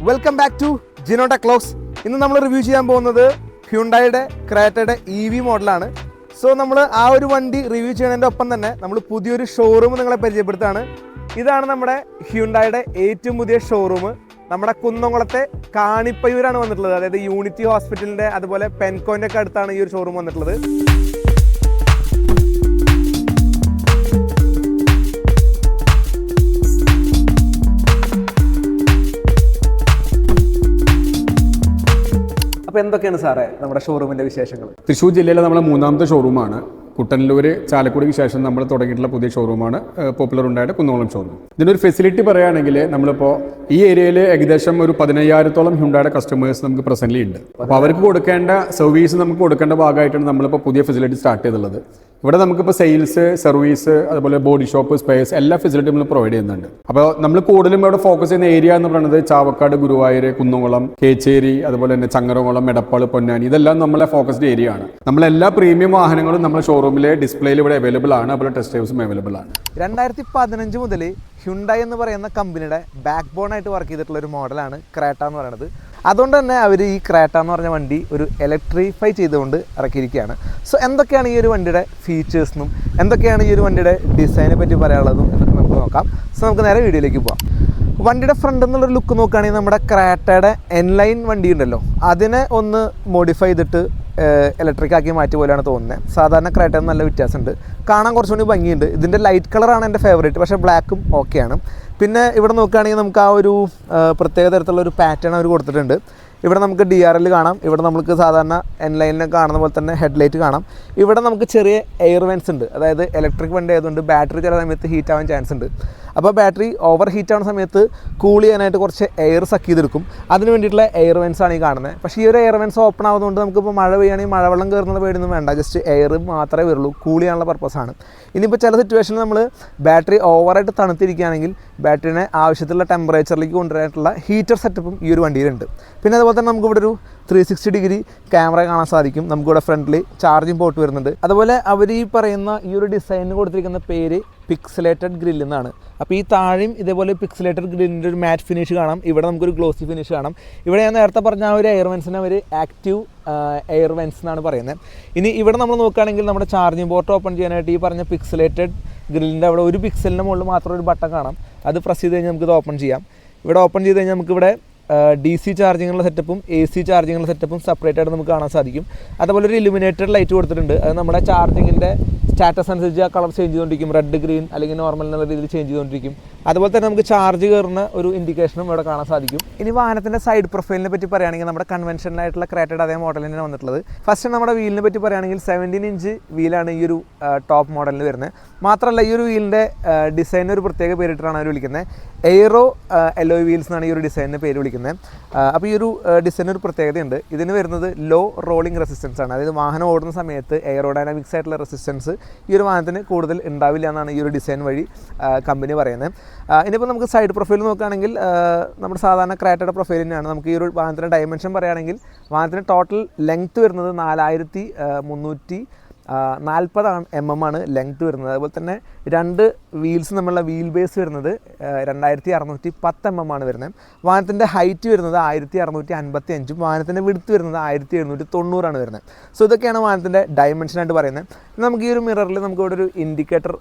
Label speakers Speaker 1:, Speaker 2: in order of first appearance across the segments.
Speaker 1: Welcome back to Jino tech vlogs. ഇന്ന് നമ്മൾ review ചെയ്യാൻ പോകുന്നത് ഹ്യുണ്ടായിയുടെ ക്രെറ്റയുടെ EV മോഡലാണ്. സോ നമ്മൾ ആ ഒരു വണ്ടി റിവ്യൂ ചെയ്യുന്നതിൻ്റെ ഒപ്പം തന്നെ നമ്മൾ പുതിയൊരു ഷോറൂം നിങ്ങളെ പരിചയപ്പെടുത്താണ്. ഇതാണ് നമ്മുടെ ഹ്യുണ്ടായിയുടെ ഏറ്റവും പുതിയ ഷോറൂം. നമ്മുടെ കുന്നംകുളത്തെ കാണിപ്പയൂരാണ് വന്നിട്ടുള്ളത്. അതായത് യൂണിറ്റി ഹോസ്പിറ്റലിൻ്റെ അതുപോലെ പെൻകോൻ്റെ ഒക്കെ അടുത്താണ് ഈ ഒരു ഷോറൂം വന്നിട്ടുള്ളത്. അപ്പോൾ എന്തൊക്കെയാണ് സാറേ നമ്മുടെ ഷോറൂമിൻ്റെ വിശേഷങ്ങൾ?
Speaker 2: തൃശ്ശൂർ ജില്ലയിലെ നമ്മുടെ മൂന്നാമത്തെ ഷോറൂമാണ്. കുട്ടനല്ലൂർ ചാലക്കുടിക്ക് ശേഷം നമ്മൾ തുടങ്ങിയിട്ടുള്ള പുതിയ ഷോറൂമാണ് പോപ്പുലർ ഉണ്ടായിട്ട് കുന്നംകുളം ഷോറൂം. ഇതിനൊരു ഫെസിലിറ്റി പറയുകയാണെങ്കിൽ നമ്മളിപ്പോൾ ഈ ഏരിയയിൽ ഏകദേശം ഒരു 15,000-ഓളം ഹ്യുണ്ടായുടെ കസ്റ്റമേഴ്സ് നമുക്ക് പ്രസൻ്റ്ലി ഉണ്ട്. അപ്പോൾ അവർക്ക് കൊടുക്കേണ്ട സർവീസ് നമുക്ക് കൊടുക്കേണ്ട ഭാഗമായിട്ടാണ് നമ്മളിപ്പോൾ പുതിയ ഫെസിലിറ്റി സ്റ്റാർട്ട് ചെയ്തിട്ടുള്ളത്. ഇവിടെ നമുക്കിപ്പോൾ സെയിൽസ്, സർവീസ്, അതുപോലെ ബോഡി ഷോപ്പ്, സ്പേസ് എല്ലാ ഫെസിലിറ്റിയും നമ്മൾ പ്രൊവൈഡ് ചെയ്യുന്നുണ്ട്. അപ്പോൾ നമ്മൾ കൂടുതലും ഇവിടെ ഫോക്കസ് ചെയ്യുന്ന ഏരിയ എന്ന് പറയുന്നത് ചാവക്കാട്, ഗുരുവായൂർ, കുന്നംകുളം, കേച്ചേരി, അതുപോലെ തന്നെ ചങ്ങരകുളം, എടപ്പാൾ, പൊന്നാനി, ഇതെല്ലാം നമ്മളെ ഫോക്കസ്ഡ് ഏരിയ ആണ്. നമ്മളെല്ലാ പ്രീമിയം വാഹനങ്ങളും നമ്മുടെ ഷോറൂമിലെ ഡിസ്പ്ലേയിൽ ഇവിടെ അവൈലബിൾ ആണ്. അതുപോലെ ടെസ്റ്റ് ഡ്രൈവ്സും അവൈലബിൾ ആണ്.
Speaker 1: 2015 മുതൽ ഹ്യുണ്ടായി എന്ന് പറയുന്ന കമ്പനിയുടെ ബാക്ക് ബോൺ ആയിട്ട് വർക്ക് ചെയ്തിട്ടുള്ള ഒരു മോഡലാണ് ക്രെറ്റ എന്ന് പറയുന്നത്. അതുകൊണ്ട് തന്നെ അവർ ഈ ക്രെറ്റ എന്ന് പറഞ്ഞ വണ്ടി ഒരു ഇലക്ട്രിഫൈ ചെയ്തുകൊണ്ട് ഇറക്കിയിരിക്കുകയാണ്. സോ എന്തൊക്കെയാണ് ഈ ഒരു വണ്ടിയുടെ ഫീച്ചേഴ്സെന്നും എന്തൊക്കെയാണ് ഈ ഒരു വണ്ടിയുടെ ഡിസൈനെ പറ്റി പറയാനുള്ളതും എന്നൊക്കെ നമുക്ക് നോക്കാം. സോ നമുക്ക് നേരെ വീഡിയോയിലേക്ക് പോകാം. വണ്ടിയുടെ ഫ്രണ്ട് എന്നുള്ളൊരു ലുക്ക് നോക്കുകയാണെങ്കിൽ നമ്മുടെ ക്രെറ്റയുടെ എൻലൈൻ വണ്ടി ഉണ്ടല്ലോ, അതിനെ ഒന്ന് മോഡിഫൈ ചെയ്തിട്ട് ഇലക്ട്രിക് ആക്കി മാറ്റിയ പോലെയാണ് തോന്നുന്നത്. സാധാരണ ക്രെറ്റയിൽ നല്ല വ്യത്യാസമുണ്ട്, കാണാൻ കുറച്ചുകൂടി ഭംഗിയുണ്ട്. ഇതിൻ്റെ ലൈറ്റ് കളറാണ് എൻ്റെ ഫേവറേറ്റ്, പക്ഷേ ബ്ലാക്കും ഓക്കെയാണ്. പിന്നെ ഇവിടെ നോക്കുകയാണെങ്കിൽ നമുക്ക് ആ ഒരു പ്രത്യേക തരത്തിലുള്ള ഒരു പാറ്റേൺ അവർ കൊടുത്തിട്ടുണ്ട്. ഇവിടെ നമുക്ക് DRL കാണാം. ഇവിടെ നമുക്ക് സാധാരണ എൻലൈനിനെ കാണുന്ന പോലെ തന്നെ ഹെഡ്ലൈറ്റ് കാണാം. ഇവിടെ നമുക്ക് ചെറിയ എയർ വെൻസ് ഉണ്ട്. അതായത് ഇലക്ട്രിക് വണ്ടി ആയതുകൊണ്ട് ബാറ്ററി ചില സമയത്ത് ഹീറ്റ് ആവാൻ ചാൻസ് ഉണ്ട്. അപ്പോൾ ബാറ്ററി ഓവർ ഹീറ്റ് ആവുന്ന സമയത്ത് കൂൾ ചെയ്യാനായിട്ട് കുറച്ച് എയർ സക്ക് ചെയ്തെടുക്കും. അതിന് വേണ്ടിയിട്ടുള്ള എയർ വെൻസ് ആണ് ഈ കാണുന്നത്. പക്ഷേ ഈ ഒരു എയർ വെൻസ് ഓപ്പൺ ആവുന്നതുകൊണ്ട് നമുക്കിപ്പോൾ മഴ പെയ്യുകയാണെങ്കിൽ മഴവെള്ളം കയറുന്നത് പേടിയൊന്നും വേണ്ട, ജസ്റ്റ് എയർ മാത്രമേ വരുള്ളൂ. കൂൾ ചെയ്യാനുള്ള പർപ്പസാണ്. ഇനിയിപ്പോൾ ചില സിറ്റുവേഷനിൽ നമ്മൾ ബാറ്ററി ഓവറായിട്ട് തണുത്തിരിക്കുകയാണെങ്കിൽ ബാറ്ററിനെ ആവശ്യത്തിലുള്ള ടെമ്പറേച്ചറിലേക്ക് കൊണ്ടുവരാനായിട്ടുള്ള ഹീറ്റർ സെറ്റപ്പും ഈ ഒരു വണ്ടിയിലുണ്ട്. പിന്നെ അതുപോലെ തന്നെ നമുക്കിവിടെ ഒരു 360 ഡിഗ്രി ക്യാമറ കാണാൻ സാധിക്കും. നമുക്കിവിടെ ഫ്രണ്ടിൽ ചാർജിങ് പോർട്ട് വരുന്നുണ്ട്. അതുപോലെ അവർ ഈ പറയുന്ന ഈ ഒരു ഡിസൈനിന് കൊടുത്തിരിക്കുന്ന പേര് പിക്സലേറ്റഡ് ഗ്രിൽ എന്നാണ്. അപ്പോൾ ഈ താഴെയും ഇതേപോലെ പിക്സലേറ്റഡ് ഗ്രില്ലിൻ്റെ ഒരു മാറ്റ് ഫിനിഷ് കാണാം. ഇവിടെ നമുക്കൊരു ഗ്ലോസി ഫിനിഷ് കാണാം. ഇവിടെ ഞാൻ നേരത്തെ പറഞ്ഞ ആ ഒരു എയർ വെൻസിനെ അവർ ആക്റ്റീവ് എയർ വെൻസ് എന്നാണ് പറയുന്നത്. ഇനി ഇവിടെ നമ്മൾ നോക്കുകയാണെങ്കിൽ നമ്മുടെ ചാർജിങ് പോർട്ട് ഓപ്പൺ ചെയ്യാനായിട്ട് ഈ പറഞ്ഞ പിക്സലേറ്റഡ് ഗ്രില്ലിൻ്റെ അവിടെ ഒരു പിക്സലിൻ്റെ മുകളിൽ മാത്രം ഒരു ബട്ടൺ കാണാം. അത് പ്രസ് ചെയ്ത് കഴിഞ്ഞാൽ നമുക്കിത് ഓപ്പൺ ചെയ്യാം. ഇവിടെ ഓപ്പൺ ചെയ്ത് കഴിഞ്ഞാൽ നമുക്കിവിടെ DC ചാർജിങ്ങുള്ള സെറ്റപ്പും AC ചാർജിങ്ങുള്ള സെറ്റപ്പും സെപ്പറേറ്റ് ആയിട്ട് നമുക്ക് കാണാൻ സാധിക്കും. അതുപോലെ ഒരു ഇലുമിനേറ്റഡ് ലൈറ്റ് കൊടുത്തിട്ടുണ്ട്. അത് നമ്മുടെ ചാർജിങ്ങിൻ്റെ സ്റ്റാറ്റസ് അനുസരിച്ച് ആ കളർ ചേഞ്ച് ചെയ്തുകൊണ്ടിരിക്കും. റെഡ്, ഗ്രീൻ അല്ലെങ്കിൽ നോർമൽ എന്നുള്ള രീതിയിൽ ചേഞ്ച് ചെയ്തുകൊണ്ടിരിക്കും. അതുപോലെ തന്നെ നമുക്ക് ചാർജ് കയറുന്ന ഒരു ഇൻഡിക്കേഷനും ഇവിടെ കാണാൻ സാധിക്കും. ഇനി വാഹനത്തിൻ്റെ സൈഡ് പ്രൊഫൈലിനെ പറ്റി പറയുകയാണെങ്കിൽ നമ്മുടെ കൺവെൻഷനായിട്ടുള്ള ക്രെറ്റയുടെ അതേ മോഡൽ തന്നെയാണ് വന്നിട്ടുള്ളത്. ഫസ്റ്റ് നമ്മുടെ വീലിനെ പറ്റി പറയുകയാണെങ്കിൽ 17 ഇഞ്ച് വീലാണ് ഈ ഒരു ടോപ്പ് മോഡലിന് വരുന്നത്. മാത്രമല്ല ഈ ഒരു വീലിൻ്റെ ഡിസൈനിന് ഒരു പ്രത്യേക പേരിട്ടാണ് അവർ വിളിക്കുന്നത്. എയ്റോ എലോയ് വീൽസ് എന്നാണ് ഈ ഒരു ഡിസൈനിന് പേര് വിളിക്കുന്നത്. അപ്പോൾ ഈ ഒരു ഡിസൈനിന് ഒരു പ്രത്യേകതയുണ്ട്. ഇതിന് വരുന്നത് ലോ റോളിംഗ് റെസിസ്റ്റൻസ് ആണ്. അതായത് വാഹനം ഓടുന്ന സമയത്ത് എയറോഡൈനാമിക്സ് ആയിട്ടുള്ള റെസിസ്റ്റൻസ് ഈ ഒരു വാഹനത്തിന് കൂടുതൽ ഉണ്ടാവില്ല എന്നാണ് ഈ ഒരു ഡിസൈൻ വഴി കമ്പനി പറയുന്നത്. ഇനിയിപ്പോൾ നമുക്ക് സൈഡ് പ്രൊഫൈൽ നോക്കുകയാണെങ്കിൽ നമ്മുടെ സാധാരണ ക്രെറ്റയുടെ പ്രൊഫൈൽ തന്നെയാണ്. നമുക്ക് ഈ ഒരു വാഹനത്തിൻ്റെ ഡയമെൻഷൻ പറയുകയാണെങ്കിൽ വാഹനത്തിൻ്റെ ടോട്ടൽ ലെങ്ത്ത് വരുന്നത് 4340 mm ആണ് ലെങ്ത്ത് വരുന്നത്. അതുപോലെ തന്നെ രണ്ട് വീൽസ് നമ്മളുള്ള വീൽ ബേസ് വരുന്നത് 2610 mm ആണ് വരുന്നത്. വാഹനത്തിൻ്റെ ഹൈറ്റ് വരുന്നത് 1655, വാഹനത്തിൻ്റെ വിഡ്ത്ത് വരുന്നത് 1790 ആണ് വരുന്നത്. സോ ഇതൊക്കെയാണ് വാഹനത്തിൻ്റെ ഡയമെൻഷനായിട്ട് പറയുന്നത്. നമുക്ക് ഈ ഒരു മിററിൽ നമുക്ക് ഇവിടെ ഒരു ഇൻഡിക്കേറ്റർ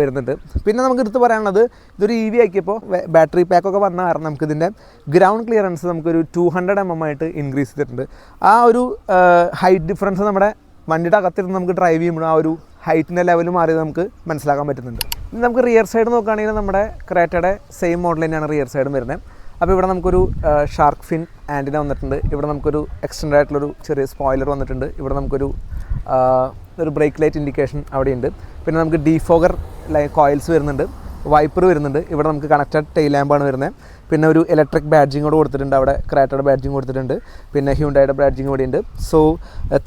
Speaker 1: വരുന്നുണ്ട്. പിന്നെ നമുക്ക് എടുത്ത് പറയാനുള്ളത് ഇതൊരു EV ആക്കിയപ്പോൾ ബാറ്ററി പാക്കൊക്കെ വന്ന കാരണം നമുക്കിതിൻ്റെ ഗ്രൗണ്ട് ക്ലിയറൻസ് നമുക്കൊരു 200 mm ആയിട്ട് ഇൻക്രീസ് ചെയ്തിട്ടുണ്ട്. ആ ഒരു ഹൈറ്റ് ഡിഫറൻസ് നമ്മുടെ വണ്ടിയുടെ അകത്തിരുന്ന് നമുക്ക് ഡ്രൈവ് ചെയ്യുമ്പോൾ ആ ഒരു ഹൈറ്റിൻ്റെ ലെവൽ മാറിയത് നമുക്ക് മനസ്സിലാക്കാൻ പറ്റുന്നുണ്ട്. ഇനി നമുക്ക് റിയർ സൈഡ് നോക്കുകയാണെങ്കിൽ നമ്മുടെ ക്രെറ്റയുടെ സെയിം മോഡൽ തന്നെയാണ് റിയർ സൈഡും വരുന്നത്. അപ്പോൾ ഇവിടെ നമുക്കൊരു ഷാർക്ക് ഫിൻ ആൻറ്റിന വന്നിട്ടുണ്ട്. ഇവിടെ നമുക്കൊരു എക്സ്റ്റൻഡ് ആയിട്ടുള്ളൊരു ചെറിയ സ്പോയിലർ വന്നിട്ടുണ്ട്. ഇവിടെ നമുക്കൊരു ബ്രേക്ക് ലൈറ്റ് ഇൻഡിക്കേഷൻ അവിടെയുണ്ട്. പിന്നെ നമുക്ക് ഡീഫോഗർ കോയിൽസ് വരുന്നുണ്ട്, വൈപ്പർ വരുന്നുണ്ട്. ഇവിടെ നമുക്ക് കണക്റ്റഡ് ടെയിൽ ലാമ്പാണ് വരുന്നത്. പിന്നെ ഒരു ഇലക്ട്രിക് ബാഡ്ജിങ് കൂടെ കൊടുത്തിട്ടുണ്ട്. അവിടെ ക്രെറ്റയുടെ ബാഡ്ജിങ് കൊടുത്തിട്ടുണ്ട്. പിന്നെ ഹ്യുണ്ടായുടെ ബാഡ്ജിങ് കൂടി ഉണ്ട്. സോ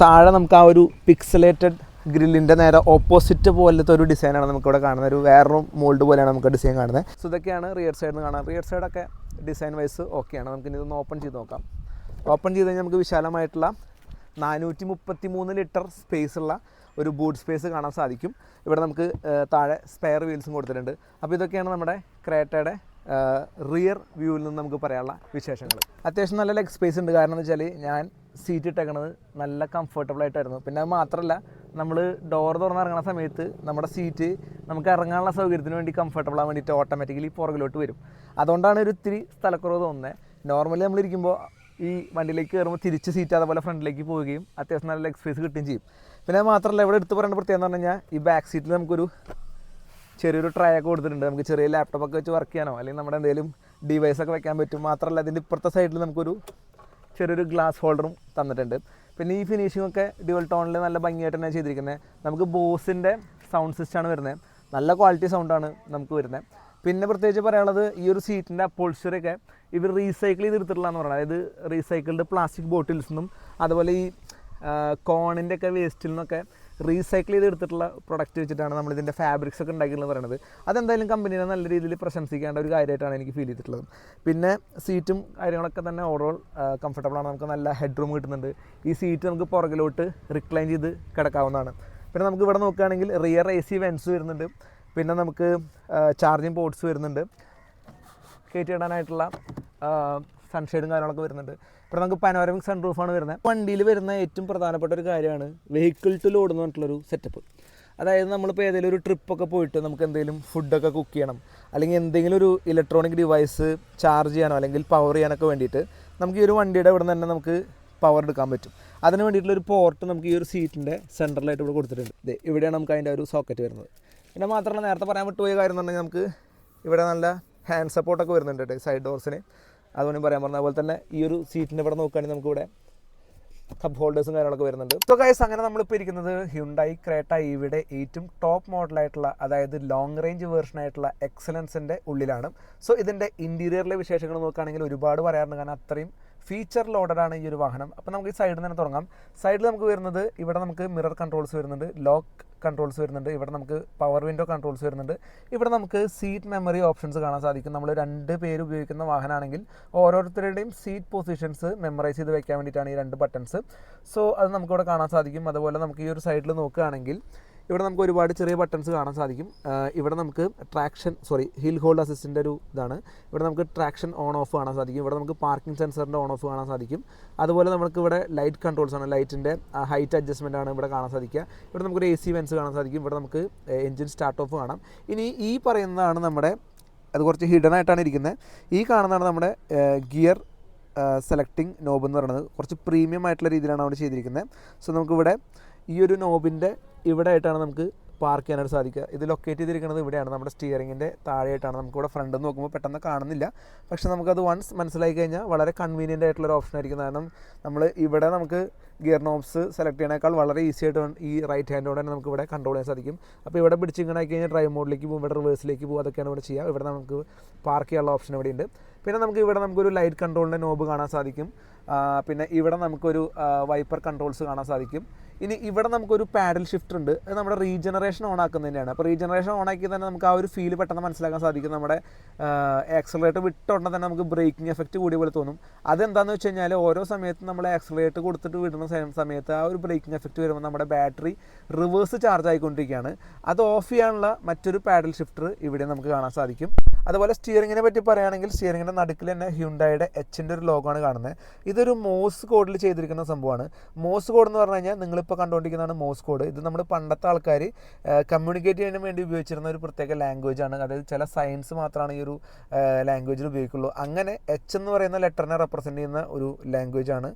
Speaker 1: താഴെ നമുക്ക് ആ ഒരു പിക്സലേറ്റഡ് ഗ്രില്ലിൻ്റെ നേരെ ഓപ്പോസിറ്റ് പോലത്തെ ഒരു ഡിസൈനാണ് നമുക്കിവിടെ കാണുന്നത്. ഒരു വേറൊരു മോൾഡ് പോലെയാണ് നമുക്ക് ഡിസൈൻ കാണുന്നത്. സോ ഇതൊക്കെയാണ് റിയർ സൈഡിൽ നിന്ന് കാണാം. റിയർ സൈഡൊക്കെ ഡിസൈൻ വൈസ് ഓക്കെയാണ്. നമുക്കിനി ഇതൊന്ന് ഓപ്പൺ ചെയ്ത് നോക്കാം. ഓപ്പൺ ചെയ്ത് കഴിഞ്ഞാൽ നമുക്ക് വിശാലമായിട്ടുള്ള 433 ലിറ്റർ സ്പേസുള്ള ഒരു ബൂട്ട് സ്പേസ് കാണാൻ സാധിക്കും. ഇവിടെ നമുക്ക് താഴെ സ്പെയർ വീൽസും കൊടുത്തിട്ടുണ്ട്. അപ്പോൾ ഇതൊക്കെയാണ് നമ്മുടെ ക്രെറ്റയുടെ റിയർ വ്യൂവിൽ നിന്ന് നമുക്ക് പറയാനുള്ള വിശേഷങ്ങൾ. അത്യാവശ്യം നല്ല ലെഗ് സ്പേസ് ഉണ്ട്. കാരണം എന്ന് വെച്ചാൽ ഞാൻ സീറ്റ് ഇട്ടേക്കണത് നല്ല കംഫർട്ടബിൾ ആയിട്ടായിരുന്നു. പിന്നെ അത് മാത്രമല്ല, നമ്മൾ ഡോർ തുറന്നിറങ്ങുന്ന സമയത്ത് നമ്മുടെ സീറ്റ് നമുക്ക് ഇറങ്ങാനുള്ള സൗകര്യത്തിന് വേണ്ടി കംഫർട്ടബിൾ ആകാൻ വേണ്ടിയിട്ട് ഓട്ടോമാറ്റിക്കലി പുറകിലോട്ട് വരും. അതുകൊണ്ടാണ് ഒരു ഇത്തിരി സ്ഥലക്കുറവ് തോന്നുന്നത്. നോർമലി നമ്മളിരിക്കുമ്പോൾ ഈ വണ്ടിയിലേക്ക് കയറുമ്പോൾ തിരിച്ച് സീറ്റ് അതുപോലെ ഫ്രണ്ടിലേക്ക് പോവുകയും അത്യാവശ്യം നല്ല ലെഗ് സ്പേസ് കിട്ടുകയും ചെയ്യും. പിന്നെ മാത്രമല്ല, ഇവിടെ എടുത്ത് പറയേണ്ട പ്രത്യേകത എന്ന് പറഞ്ഞു കഴിഞ്ഞാൽ ഈ ബാക്ക് സീറ്റിൽ നമുക്കൊരു ചെറിയൊരു ട്രൈ ഒക്കെ കൊടുത്തിട്ടുണ്ട്. നമുക്ക് ചെറിയ ലാപ്ടോപ്പൊക്കെ വെച്ച് വർക്ക് ചെയ്യാനോ അല്ലെങ്കിൽ നമ്മുടെ എന്തെങ്കിലും ഡിവൈസൊക്കെ വെക്കാൻ പറ്റും. മാത്രമല്ല, അതിൻ്റെ ഇപ്പുറത്തെ സൈഡിൽ നമുക്കൊരു ചെറിയൊരു ഗ്ലാസ് ഹോൾഡറും തന്നിട്ടുണ്ട്. പിന്നെ ഈ ഫിനിഷിംഗ് ഒക്കെ ഡ്യുവൽ ടോണിൽ നല്ല ഭംഗിയായിട്ട് തന്നെ ചെയ്തിരിക്കുന്നത്. നമുക്ക് ബോസിൻ്റെ സൗണ്ട് സിസ്റ്റമാണ് വരുന്നത്. നല്ല ക്വാളിറ്റി സൗണ്ടാണ് നമുക്ക് വരുന്നത്. പിന്നെ പ്രത്യേകിച്ച് പറയാനുള്ളത്, ഈ ഒരു സീറ്റിൻ്റെ അപ്പോൾസ്റ്ററിയൊക്കെ ഇവർ റീസൈക്കിൾ ചെയ്തെടുത്തിട്ടുള്ളതെന്ന് പറയുന്നത്. അതായത് റീസൈക്കിൾഡ് പ്ലാസ്റ്റിക് ബോട്ടിൽസ് നിന്നും അതുപോലെ ഈ കോണിൻ്റെ ഒക്കെ വേസ്റ്റിൽ നിന്നൊക്കെ റീസൈക്കിൾ ചെയ്തെടുത്തിട്ടുള്ള പ്രൊഡക്റ്റ് വെച്ചിട്ടാണ് നമ്മളിതിൻ്റെ ഫാബ്രിക്സ് ഒക്കെ ഉണ്ടാക്കിയിട്ടുള്ളത് പറയുന്നത്. അതെന്തായാലും കമ്പനീനെ നല്ല രീതിയിൽ പ്രശംസിക്കേണ്ട ഒരു കാര്യമായിട്ടാണ് എനിക്ക് ഫീൽ ചെയ്തിട്ടുള്ളത്. പിന്നെ സീറ്റും കാര്യങ്ങളൊക്കെ തന്നെ ഓവറോൾ കംഫർട്ടബിളാണ്. നമുക്ക് നല്ല ഹെഡ് റൂം കിട്ടുന്നുണ്ട്. ഈ സീറ്റ് നമുക്ക് പുറകിലോട്ട് റിക്ലൈൻ ചെയ്ത് കിടക്കാവുന്നതാണ്. പിന്നെ നമുക്ക് ഇവിടെ നോക്കുകയാണെങ്കിൽ റിയർ AC വെൻസ് വരുന്നുണ്ട്. പിന്നെ നമുക്ക് ചാർജിങ് പോർട്സ് വരുന്നുണ്ട്. കയറ്റിയിടാനായിട്ടുള്ള സൺഷെയ്ഡും കാര്യങ്ങളൊക്കെ വരുന്നുണ്ട്. ഇപ്പോൾ നമുക്ക് പനോരമിക് സൺറൂഫാണ് വരുന്നത്. വണ്ടിയിൽ വരുന്ന ഏറ്റവും പ്രധാനപ്പെട്ട ഒരു കാര്യമാണ് വെഹിക്കിൾ ടു ലോഡ് എന്ന് പറഞ്ഞിട്ടുള്ളൊരു സെറ്റപ്പ്. അതായത് നമ്മളിപ്പോൾ ഏതെങ്കിലും ഒരു ട്രിപ്പൊക്കെ പോയിട്ട് നമുക്ക് എന്തെങ്കിലും ഫുഡൊക്കെ കുക്ക് ചെയ്യണം, അല്ലെങ്കിൽ എന്തെങ്കിലും ഒരു ഇലക്ട്രോണിക് ഡിവൈസ് ചാർജ് ചെയ്യാനോ അല്ലെങ്കിൽ പവർ ചെയ്യാനൊക്കെ വേണ്ടിയിട്ട് നമുക്ക് ഈ ഒരു വണ്ടിയുടെ ഇവിടെ നിന്ന് തന്നെ നമുക്ക് പവർ എടുക്കാൻ പറ്റും. അതിന് വേണ്ടിയിട്ടുള്ളൊരു പോർട്ട് നമുക്ക് ഈ ഒരു സീറ്റിൻ്റെ സെൻറ്ററിലായിട്ട് ഇവിടെ കൊടുത്തിട്ടുണ്ട്. ഇവിടെയാണ് നമുക്ക് അതിൻ്റെ ഒരു സോക്കറ്റ് വരുന്നത്. പിന്നെ മാത്രമല്ല, നേരത്തെ പറയാൻ വിട്ടുപോയ കാര്യം എന്ന് പറഞ്ഞാൽ നമുക്ക് ഇവിടെ നല്ല ഹാൻഡ് സപ്പോർട്ടൊക്കെ വരുന്നുണ്ട് സൈഡ് ഡോർസിന്. അതുകൊണ്ട് പറയാൻ പറഞ്ഞ അതുപോലെ തന്നെ ഈ ഒരു സീറ്റിൻ്റെ ഇവിടെ നോക്കുകയാണെങ്കിൽ നമുക്കിവിടെ കപ്പ് ഹോൾഡേഴ്സും കാര്യങ്ങളൊക്കെ വരുന്നുണ്ട്. സോ ഗൈസ്, അങ്ങനെ നമ്മളിപ്പോൾ ഇരിക്കുന്നത് ഹ്യുണ്ടായി ക്രേറ്റ EVയുടെ ഏറ്റവും ടോപ്പ് മോഡലായിട്ടുള്ള, അതായത് ലോങ് റേഞ്ച് വേർഷനായിട്ടുള്ള എക്സലൻസിൻ്റെ ഉള്ളിലാണ്. സോ ഇതിൻ്റെ ഇൻറ്റീരിയറിലെ വിശേഷങ്ങൾ നോക്കുകയാണെങ്കിൽ ഒരുപാട് പറയാറുണ്ട്. കാരണം അത്രയും ഫീച്ചർ ലോഡഡാണ് ഈ ഒരു വാഹനം. അപ്പോൾ നമുക്ക് ഈ സൈഡിൽ തന്നെ തുടങ്ങാം. സൈഡിൽ നമുക്ക് വരുന്നത്, ഇവിടെ നമുക്ക് മിറർ കൺട്രോൾസ് വരുന്നുണ്ട്, ലോക്ക് കൺട്രോൾസ് വരുന്നുണ്ട്, ഇവിടെ നമുക്ക് പവർ വിൻഡോ കൺട്രോൾസ് വരുന്നുണ്ട്, ഇവിടെ നമുക്ക് സീറ്റ് മെമ്മറി ഓപ്ഷൻസ് കാണാൻ സാധിക്കും. നമ്മൾ 2 പേര് ഉപയോഗിക്കുന്ന വാഹനമാണെങ്കിൽ ഓരോരുത്തരുടെയും സീറ്റ് പൊസിഷൻസ് മെമ്മറൈസ് ചെയ്ത് വെക്കാൻ വേണ്ടിയിട്ടാണ് ഈ 2 ബട്ടൺസ്. സോ അത് നമുക്കിവിടെ കാണാൻ സാധിക്കും. അതുപോലെ നമുക്ക് ഈ ഒരു സൈഡിൽ നോക്കുകയാണെങ്കിൽ ഇവിടെ നമുക്ക് ഒരുപാട് ചെറിയ ബട്ടൺസ് കാണാൻ സാധിക്കും. ഇവിടെ നമുക്ക് ഹിൽ ഹോൾഡ് അസിസ്റ്റിൻ്റെ ഒരു ഇതാണ്. ഇവിടെ നമുക്ക് ട്രാക്ഷൻ ഓൺ ഓഫ് കാണാൻ സാധിക്കും. ഇവിടെ നമുക്ക് പാർക്കിംഗ് സെൻസറിൻ്റെ ഓൺ ഓഫ് കാണാൻ സാധിക്കും. അതുപോലെ നമുക്ക് ഇവിടെ ലൈറ്റ് കൺട്രോൾസ് ആണ്, ലൈറ്റിൻ്റെ ഹൈറ്റ് അഡ്ജസ്റ്റ്മെൻ്റ് ആണ് ഇവിടെ കാണാൻ സാധിക്കുക. ഇവിടെ നമുക്കൊരു AC വെൻസ് കാണാൻ സാധിക്കും. ഇവിടെ നമുക്ക് എൻജിൻ സ്റ്റാർട്ട് ഓഫ് കാണാം. ഇനി ഈ പറയുന്നതാണ് നമ്മുടെ, അത് കുറച്ച് ഹിഡൻ ആയിട്ടാണ് ഇരിക്കുന്നത്. ഈ കാണുന്നതാണ് നമ്മുടെ ഗിയർ സെലക്ടിങ് നോബ് എന്ന് പറയുന്നത്. കുറച്ച് പ്രീമിയം ആയിട്ടുള്ള രീതിയിലാണ് അവിടെ ചെയ്തിരിക്കുന്നത്. സോ നമുക്കിവിടെ ഈ ഒരു നോബിൻ്റെ ഇവിടെ ആയിട്ടാണ് നമുക്ക് പാർക്ക് ചെയ്യാനായിട്ട് സാധിക്കുക. ഇത് ലൊക്കേറ്റ് ചെയ്തിരിക്കുന്നത് ഇവിടെയാണ്, നമ്മുടെ സ്റ്റിയറിങ്ങിൻ്റെ താഴെയായിട്ടാണ്. നമുക്കിവിടെ ഫ്രണ്ട് നോക്കുമ്പോൾ പെട്ടെന്ന് കാണുന്നില്ല. പക്ഷേ നമുക്കത് വൺസ് മനസ്സിലാക്കി കഴിഞ്ഞാൽ വളരെ കൺവീനിയൻ്റ് ആയിട്ടുള്ളൊരു ഓപ്ഷൻ ആയിരിക്കും. കാരണം നമ്മൾ ഇവിടെ നമുക്ക് ഗിയർ നോബ്സ് സെലക്ട് ചെയ്യണേക്കാൾ വളരെ ഈസി ആയിട്ട് ഈ റൈറ്റ് ഹാൻഡോടെ തന്നെ നമുക്ക് ഇവിടെ കൺട്രോൾ ചെയ്യാൻ സാധിക്കും. അപ്പോൾ ഇവിടെ പിടിച്ചിങ്ങനെ ആക്കി കഴിഞ്ഞാൽ ഡ്രൈവ് മോഡിലേക്ക് പോകും, ഇവിടെ റിവേഴ്സിലേക്ക് പോകും, അതൊക്കെയാണ് ഇവിടെ ചെയ്യുക. ഇവിടെ നമുക്ക് പാർക്ക് ചെയ്യാനുള്ള ഓപ്ഷൻ ഇവിടെ ഉണ്ട്. പിന്നെ നമുക്ക് ഇവിടെ നമുക്കൊരു ലൈറ്റ് കൺട്രോളിൻ്റെ നോബ് കാണാൻ സാധിക്കും. പിന്നെ ഇവിടെ നമുക്കൊരു വൈപ്പർ കൺട്രോൾസ് കാണാൻ സാധിക്കും. ഇനി ഇവിടെ നമുക്കൊരു പാഡൽ ഷിഫ്റ്റർ ഉണ്ട്. അത് നമ്മുടെ റീജനറേഷൻ ഓൺ ആക്കുന്നതിൻ്റെയാണ്. അപ്പോൾ റീജനറേഷൻ ഓൺ ആക്കി തന്നെ നമുക്ക് ആ ഒരു ഫീൽ പെട്ടെന്ന് മനസ്സിലാക്കാൻ സാധിക്കും. നമ്മുടെ ആക്സലറേറ്റർ വിട്ടുടനെ തന്നെ നമുക്ക് ബ്രേക്കിംഗ് എഫക്റ്റ് കൂടിയ പോലെ തോന്നും. അതെന്താണെന്ന് വെച്ച് കഴിഞ്ഞാൽ ഓരോ സമയത്തും നമ്മൾ ആക്സലറേറ്റർ കൊടുത്തിട്ട് വിടുന്ന സമയത്ത് ആ ഒരു ബ്രേക്കിംഗ് എഫക്റ്റ് വരുമ്പോൾ നമ്മുടെ ബാറ്ററി റിവേഴ്സ് ചാർജ് ആയിക്കൊണ്ടിരിക്കുകയാണ്. അത് ഓഫ് ചെയ്യാനുള്ള മറ്റൊരു പാഡൽ ഷിഫ്റ്റർ ഇവിടെ നമുക്ക് കാണാൻ സാധിക്കും. അതുപോലെ സ്റ്റിയറിങ്ങിനെ പറ്റി പറയുകയാണെങ്കിൽ സ്റ്റിയറിങ്ങിൻ്റെ നടുക്കിൽ തന്നെ ഹ്യുണ്ടായുടെ Hൻ്റെ ഒരു ലോഗോ ആണ് കാണുന്നത്. ഇതൊരു മോസ് കോഡിൽ ചെയ്തിരിക്കുന്ന സംഭവമാണ്. മോസ് കോഡ് എന്ന് പറഞ്ഞു കഴിഞ്ഞാൽ നിങ്ങളിപ്പോൾ കണ്ടുകൊണ്ടിരിക്കുന്നതാണ് മോസ് കോഡ്. ഇത് നമ്മുടെ പണ്ടത്തെ ആൾക്കാർ കമ്മ്യൂണിക്കേറ്റ് ചെയ്യാൻ വേണ്ടി ഉപയോഗിച്ചിരുന്ന ഒരു പ്രത്യേക ലാംഗ്വേജ് ആണ്. അതായത് ചില സയൻസ് മാത്രമാണ് ഈ ഒരു ലാംഗ്വേജിൽ ഉപയോഗിക്കുള്ളൂ. അങ്ങനെ H എന്ന് പറയുന്ന ലെറ്ററിനെ റെപ്രസെൻറ്റ് ചെയ്യുന്ന ഒരു ലാംഗ്വേജ് ആണ്.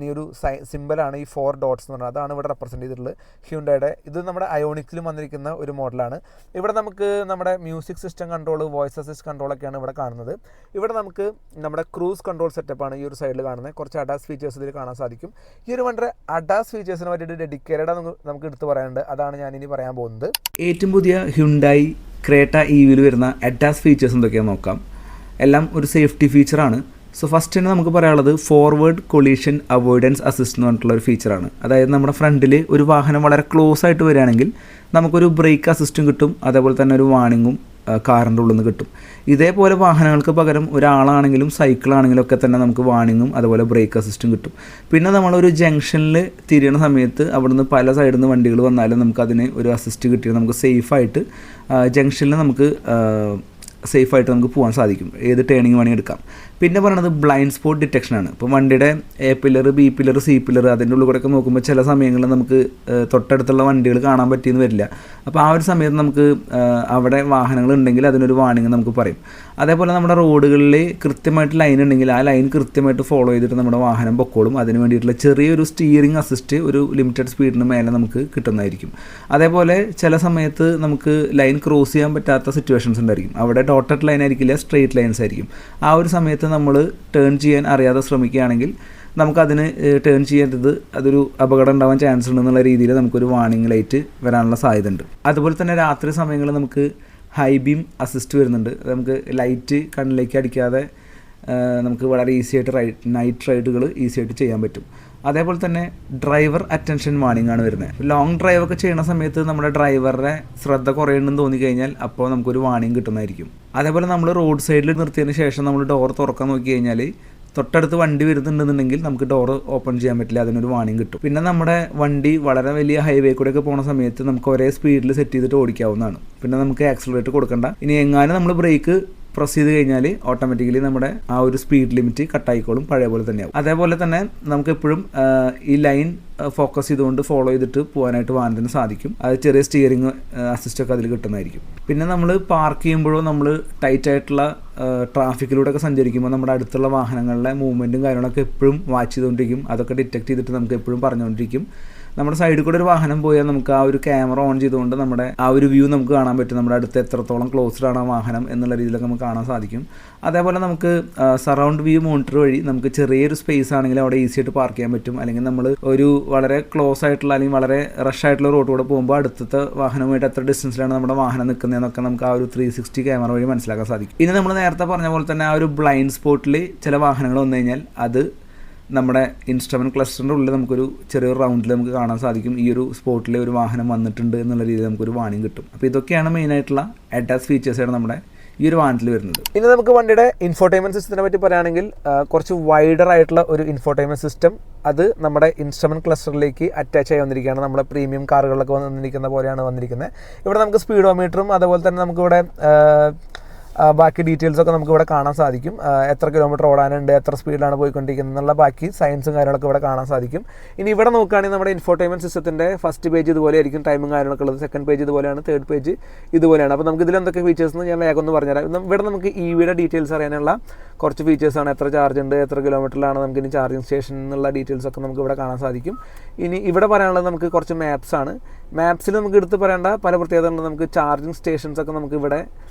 Speaker 1: ഈ ഒരു സിമ്പലാണ് ഈ 4 ഡോട്ട്സ് എന്ന് പറഞ്ഞാൽ, അതാണ് ഇവിടെ റെപ്രസെൻറ്റ് ചെയ്തിട്ടുള്ളത് ഹ്യുണ്ടായുടെ. ഇത് നമ്മുടെ അയോണിക്സിലും വന്നിരിക്കുന്ന ഒരു മോഡലാണ്. ഇവിടെ നമുക്ക് നമ്മുടെ music system control, voice assist കൺട്രോളൊക്കെയാണ് ഇവിടെ കാണുന്നത്. ഇവിടെ നമുക്ക് നമ്മുടെ ക്രൂസ് കൺട്രോൾ സെറ്റപ്പാണ് ഈ ഒരു സൈഡിൽ കാണുന്നത്. കുറച്ച് അഡാസ് ഫീച്ചേഴ്സ് ഇതിൽ കാണാൻ സാധിക്കും. ഈ ഒരു വണ്ടിയുടെ അഡാസ് ഫീച്ചേഴ്സിനെ പറ്റിയിട്ട് ഡെഡിക്കേറ്റഡ് നമുക്ക് എടുത്ത് പറയാനുണ്ട്. അതാണ് ഞാനിനി പറയാൻ പോകുന്നത്. ഏറ്റവും പുതിയ ഹ്യുണ്ടായി ക്രേറ്റ EVയിൽ വരുന്ന അഡാസ് ഫീച്ചേഴ്സ് എന്തൊക്കെയാണെന്ന് നോക്കാം. എല്ലാം ഒരു സേഫ്റ്റി ഫീച്ചറാണ്. സോ ഫസ്റ്റ് തന്നെ നമുക്ക് പറയാനുള്ളത് ഫോർവേഡ് കൊളീഷൻ അവോയ്ഡൻസ് അസിസ്റ്റ് എന്ന് പറഞ്ഞിട്ടുള്ള ഒരു ഫീച്ചറാണ്. അതായത് നമ്മുടെ ഫ്രണ്ടിൽ ഒരു വാഹനം വളരെ ക്ലോസ് ആയിട്ട് വരികയാണെങ്കിൽ നമുക്കൊരു ബ്രേക്ക് അസിസ്റ്റും കിട്ടും, അതേപോലെ തന്നെ ഒരു വാർണിങ്ങും കാറിൻ്റെ ഉള്ളിൽ നിന്ന് കിട്ടും. ഇതേപോലെ വാഹനങ്ങൾക്ക് പകരം ഒരാളാണെങ്കിലും സൈക്കിളാണെങ്കിലും ഒക്കെ തന്നെ നമുക്ക് വാർണിങ്ങും അതുപോലെ ബ്രേക്ക് അസിസ്റ്റും കിട്ടും. പിന്നെ നമ്മളൊരു ജംഗ്ഷനിൽ തിരിയണ സമയത്ത് അവിടുന്ന് പല സൈഡിൽ നിന്ന് വണ്ടികൾ വന്നാലും നമുക്കതിന് ഒരു അസിസ്റ്റ് കിട്ടിയാൽ നമുക്ക് സേഫായിട്ട് ജംഗ്ഷനിൽ നമുക്ക്
Speaker 3: സേഫായിട്ട് നമുക്ക് പോകാൻ സാധിക്കും. ഏത് ടേണിങ് വേണമെങ്കിൽ എടുക്കാം. പിന്നെ പറയുന്നത് ബ്ലൈൻഡ് സ്പോട്ട് ഡിറ്റക്ഷനാണ്. ഇപ്പോൾ വണ്ടിയുടെ A pillar, B pillar, C pillar അതിൻ്റെ ഉള്ളിൽ കൂടെയൊക്കെ നോക്കുമ്പോൾ ചില സമയങ്ങളിൽ നമുക്ക് തൊട്ടടുത്തുള്ള വണ്ടികൾ കാണാൻ പറ്റിയെന്ന് വരില്ല. അപ്പോൾ ആ ഒരു സമയത്ത് നമുക്ക് അവിടെ വാഹനങ്ങൾ ഉണ്ടെങ്കിൽ അതിനൊരു വാർണിംഗ് നമുക്ക് പറയും. അതേപോലെ നമ്മുടെ റോഡുകളിൽ കൃത്യമായിട്ട് ലൈൻ ഉണ്ടെങ്കിൽ ആ ലൈൻ കൃത്യമായിട്ട് ഫോളോ ചെയ്തിട്ട് നമ്മുടെ വാഹനം പൊക്കോളും. അതിന് വേണ്ടിയിട്ടുള്ള ചെറിയൊരു സ്റ്റിയറിംഗ് അസിസ്റ്റ് ഒരു ലിമിറ്റഡ് സ്പീഡിന് മേലെ നമുക്ക് കിട്ടുന്നതായിരിക്കും. അതേപോലെ ചില സമയത്ത് നമുക്ക് ലൈൻ ക്രോസ് ചെയ്യാൻ പറ്റാത്ത സിറ്റുവേഷൻസ് ഉണ്ടായിരിക്കും. അവിടെ ഡോട്ടഡ് ലൈൻ ആയിരിക്കില്ല, സ്ട്രെയിറ്റ് ലൈൻസ് ആയിരിക്കും. ആ ഒരു സമയത്ത് നമ്മൾ ടേൺ ചെയ്യാൻ അറിയാതെ ശ്രമിക്കുകയാണെങ്കിൽ നമുക്കതിന് ടേൺ ചെയ്യേണ്ടത് അതൊരു അപകടം ഉണ്ടാവാൻ ചാൻസ് ഉണ്ടെന്നുള്ള രീതിയിൽ നമുക്കൊരു വാർണിംഗ് ലൈറ്റ് വരാനുള്ള സാധ്യത ഉണ്ട്. അതുപോലെ തന്നെ രാത്രി സമയങ്ങളിൽ നമുക്ക് ഹൈ ബീം അസിസ്റ്റ് വരുന്നുണ്ട്. നമുക്ക് ലൈറ്റ് കണ്ണിലേക്ക് അടിക്കാതെ നമുക്ക് വളരെ ഈസി ആയിട്ട് നൈറ്റ് റൈഡുകൾ ഈസി ആയിട്ട് ചെയ്യാൻ പറ്റും. അതേപോലെ തന്നെ ഡ്രൈവർ അറ്റൻഷൻ വാർണിംഗ് ആണ് വരുന്നത്. ലോങ് ഡ്രൈവൊക്കെ ചെയ്യുന്ന സമയത്ത് നമ്മുടെ ഡ്രൈവറുടെ ശ്രദ്ധ കുറയുന്നുണ്ടെന്ന് തോന്നിക്കഴിഞ്ഞാൽ അപ്പോൾ നമുക്കൊരു വാർണിംഗ് കിട്ടുന്നതായിരിക്കും. അതേപോലെ നമ്മൾ റോഡ് സൈഡിൽ നിർത്തിയതിന് ശേഷം നമ്മൾ ഡോർ തുറക്കാൻ നോക്കി കഴിഞ്ഞാൽ തൊട്ടടുത്ത് വണ്ടി വരുന്നുണ്ടെന്നുണ്ടെങ്കിൽ നമുക്ക് ഡോർ ഓപ്പൺ ചെയ്യാൻ പറ്റില്ല, അതിനൊരു വാർണിംഗ് കിട്ടും. പിന്നെ നമ്മുടെ വണ്ടി വളരെ വലിയ ഹൈവേ കൂടെയൊക്കെ പോകുന്ന സമയത്ത് നമുക്ക് ഒരേ സ്പീഡിൽ സെറ്റ് ചെയ്തിട്ട് ഓടിക്കാവുന്നതാണ്. പിന്നെ നമുക്ക് ആക്സിലറേറ്റർ കൊടുക്കണ്ട. ഇനി എങ്ങാനും നമ്മൾ ബ്രേക്ക് പ്രസ് ചെയ്ത് കഴിഞ്ഞാൽ ഓട്ടോമാറ്റിക്കലി നമ്മുടെ ആ ഒരു സ്പീഡ് ലിമിറ്റ് കട്ടായിക്കോളും, പഴയ പോലെ തന്നെയാവും. അതേപോലെ തന്നെ നമുക്ക് എപ്പോഴും ഈ ലൈൻ ഫോക്കസ് ചെയ്തുകൊണ്ട് ഫോളോ ചെയ്തിട്ട് പോകാനായിട്ട് വാഹനത്തിന് സാധിക്കും. അത് ചെറിയ സ്റ്റിയറിംഗ് അസിസ്റ്റൊക്കെ അതിൽ കിട്ടുന്നതായിരിക്കും. പിന്നെ നമ്മൾ പാർക്ക് ചെയ്യുമ്പോഴോ നമ്മൾ ടൈറ്റ് ആയിട്ടുള്ള ട്രാഫിക്കിലൂടെയൊക്കെ സഞ്ചരിക്കുമ്പോൾ നമ്മുടെ അടുത്തുള്ള വാഹനങ്ങളുടെ മൂവ്മെൻറ്റും കാര്യങ്ങളൊക്കെ എപ്പോഴും വാച്ച് ചെയ്തുകൊണ്ടിരിക്കും. അതൊക്കെ ഡിറ്റക്ട് ചെയ്തിട്ട് നമുക്ക് എപ്പോഴും പറഞ്ഞുകൊണ്ടിരിക്കും. നമ്മുടെ സൈഡിൽ കൂടെ ഒരു വാഹനം പോയാൽ നമുക്ക് ആ ഒരു ക്യാമറ ഓൺ ചെയ്തുകൊണ്ട് നമ്മുടെ ആ ഒരു വ്യൂ നമുക്ക് കാണാൻ പറ്റും. നമ്മുടെ അടുത്ത് എത്രത്തോളം ക്ലോസ്ഡ് ആണ് ആ വാഹനം എന്നുള്ള രീതിയിലൊക്കെ നമുക്ക് കാണാൻ സാധിക്കും. അതേപോലെ നമുക്ക് സറൗണ്ട് വ്യൂ മോണിറ്റർ വഴി നമുക്ക് ചെറിയൊരു സ്പേസ് ആണെങ്കിൽ അവിടെ ഈസി ആയിട്ട് പാർക്ക് ചെയ്യാൻ പറ്റും. അല്ലെങ്കിൽ നമ്മൾ ഒരു വളരെ ക്ലോസ് ആയിട്ടുള്ള അല്ലെങ്കിൽ വളരെ റഷ് ആയിട്ടുള്ള റോഡ് കൂടെ പോകുമ്പോൾ അടുത്തത്തെ വാഹനവുമായിട്ട് എത്ര ഡിസ്റ്റൻസിലാണ് നമ്മുടെ വാഹനം നിൽക്കുന്നതെന്നൊക്കെ നമുക്ക് ആ ഒരു 360 ക്യാമറ വഴി മനസ്സിലാക്കാൻ സാധിക്കും. ഇനി നമ്മൾ നേരത്തെ പറഞ്ഞ പോലെ തന്നെ ആ ഒരു ബ്ലൈൻഡ് സ്പോട്ടിൽ ചില വാഹനങ്ങൾ വന്നു കഴിഞ്ഞാൽ അത് നമ്മുടെ ഇൻസ്ട്രുമെൻറ്റ് ക്ലസ്റ്ററിൻ്റെ ഉള്ളിൽ നമുക്കൊരു ചെറിയൊരു റൗണ്ടിൽ നമുക്ക് കാണാൻ സാധിക്കും. ഈ ഒരു സ്പോട്ടിൽ ഒരു വാഹനം വന്നിട്ടുണ്ട് എന്നുള്ള രീതിയിൽ നമുക്കൊരു വാർണിംഗ് കിട്ടും. അപ്പോൾ ഇതൊക്കെയാണ് മെയിനായിട്ടുള്ള ADAS ഫീച്ചേഴ്സാണ് നമ്മുടെ ഈ ഒരു വാഹനത്തിൽ വരുന്നത്.
Speaker 1: ഇനി നമുക്ക് വണ്ടിയുടെ ഇൻഫോർടൈൻമെൻറ്റ് സിസ്റ്റത്തിനെ പറ്റി പറയുകയാണെങ്കിൽ കുറച്ച് വൈഡർ ആയിട്ടുള്ള ഒരു ഇൻഫോർടൈൻമെൻറ്റ് സിസ്റ്റം അത് നമ്മുടെ ഇൻസ്ട്രുമെൻറ്റ് ക്ലസ്റ്ററിലേക്ക് അറ്റാച്ച് ആയി വന്നിരിക്കുകയാണ്. നമ്മുടെ പ്രീമിയം കാറുകളിലൊക്കെ വന്നിരിക്കുന്ന പോലെയാണ് വന്നിരിക്കുന്നത്. ഇവിടെ നമുക്ക് സ്പീഡോമീറ്ററും അതുപോലെ തന്നെ നമുക്കിവിടെ ബാക്കി ഡീറ്റെയിൽസൊക്കെ നമുക്ക് ഇവിടെ കാണാൻ സാധിക്കും. എത്ര കിലോമീറ്റർ ഓടാനുണ്ട്, എത്ര സ്പീഡിലാണ് പോയിക്കൊണ്ടിരിക്കുന്നത് എന്നുള്ള ബാക്കി സയൻസും കാര്യങ്ങളൊക്കെ ഇവിടെ കാണാൻ സാധിക്കും. ഇനി ഇവിടെ നോക്കുകയാണെങ്കിൽ നമ്മുടെ ഇൻഫോർടൈൻമെൻറ്റ് സിസ്റ്റത്തിൻ്റെ ഫസ്റ്റ് പേജ് ഇതുപോലെ ആയിരിക്കും, ടൈമും കാര്യങ്ങളൊക്കെ ഉള്ളത്. സെക്കൻഡ് പേജ് ഇതുപോലെയാണ്, തേർഡ് പേജ് ഇതുപോലെയാണ്. അപ്പോൾ നമുക്ക് ഇതിൽ എന്തൊക്കെ ഫീച്ചേഴ്സ് എന്ന് ഞാൻ വേഗം ഒന്ന് പറഞ്ഞുതരാം. ഇവിടെ നമുക്ക് EVയുടെ ഡീറ്റെയിൽസ് അറിയാനുള്ള കുറച്ച് ഫീച്ചേഴ്സാണ്. എത്ര ചാർജ് ഉണ്ട്, എത്ര കിലോമീറ്ററിലാണ് നമുക്ക് ഇനി ചാർജിങ് സ്റ്റേഷൻ എന്നുള്ള ഡീറ്റെയിൽസൊക്കെ നമുക്ക് ഇവിടെ കാണാൻ സാധിക്കും. ഇനി ഇവിടെ പറയാനുള്ളത് നമുക്ക് കുറച്ച് മാപ്സാണ്. മാപ്സിൽ നമുക്ക് എടുത്ത് പറയേണ്ട പല പ്രത്യേകതകളുണ്ട്. നമുക്ക് ചാർജിങ് സ്റ്റേഷൻസൊക്കെ നമുക്ക് ഇവിടെ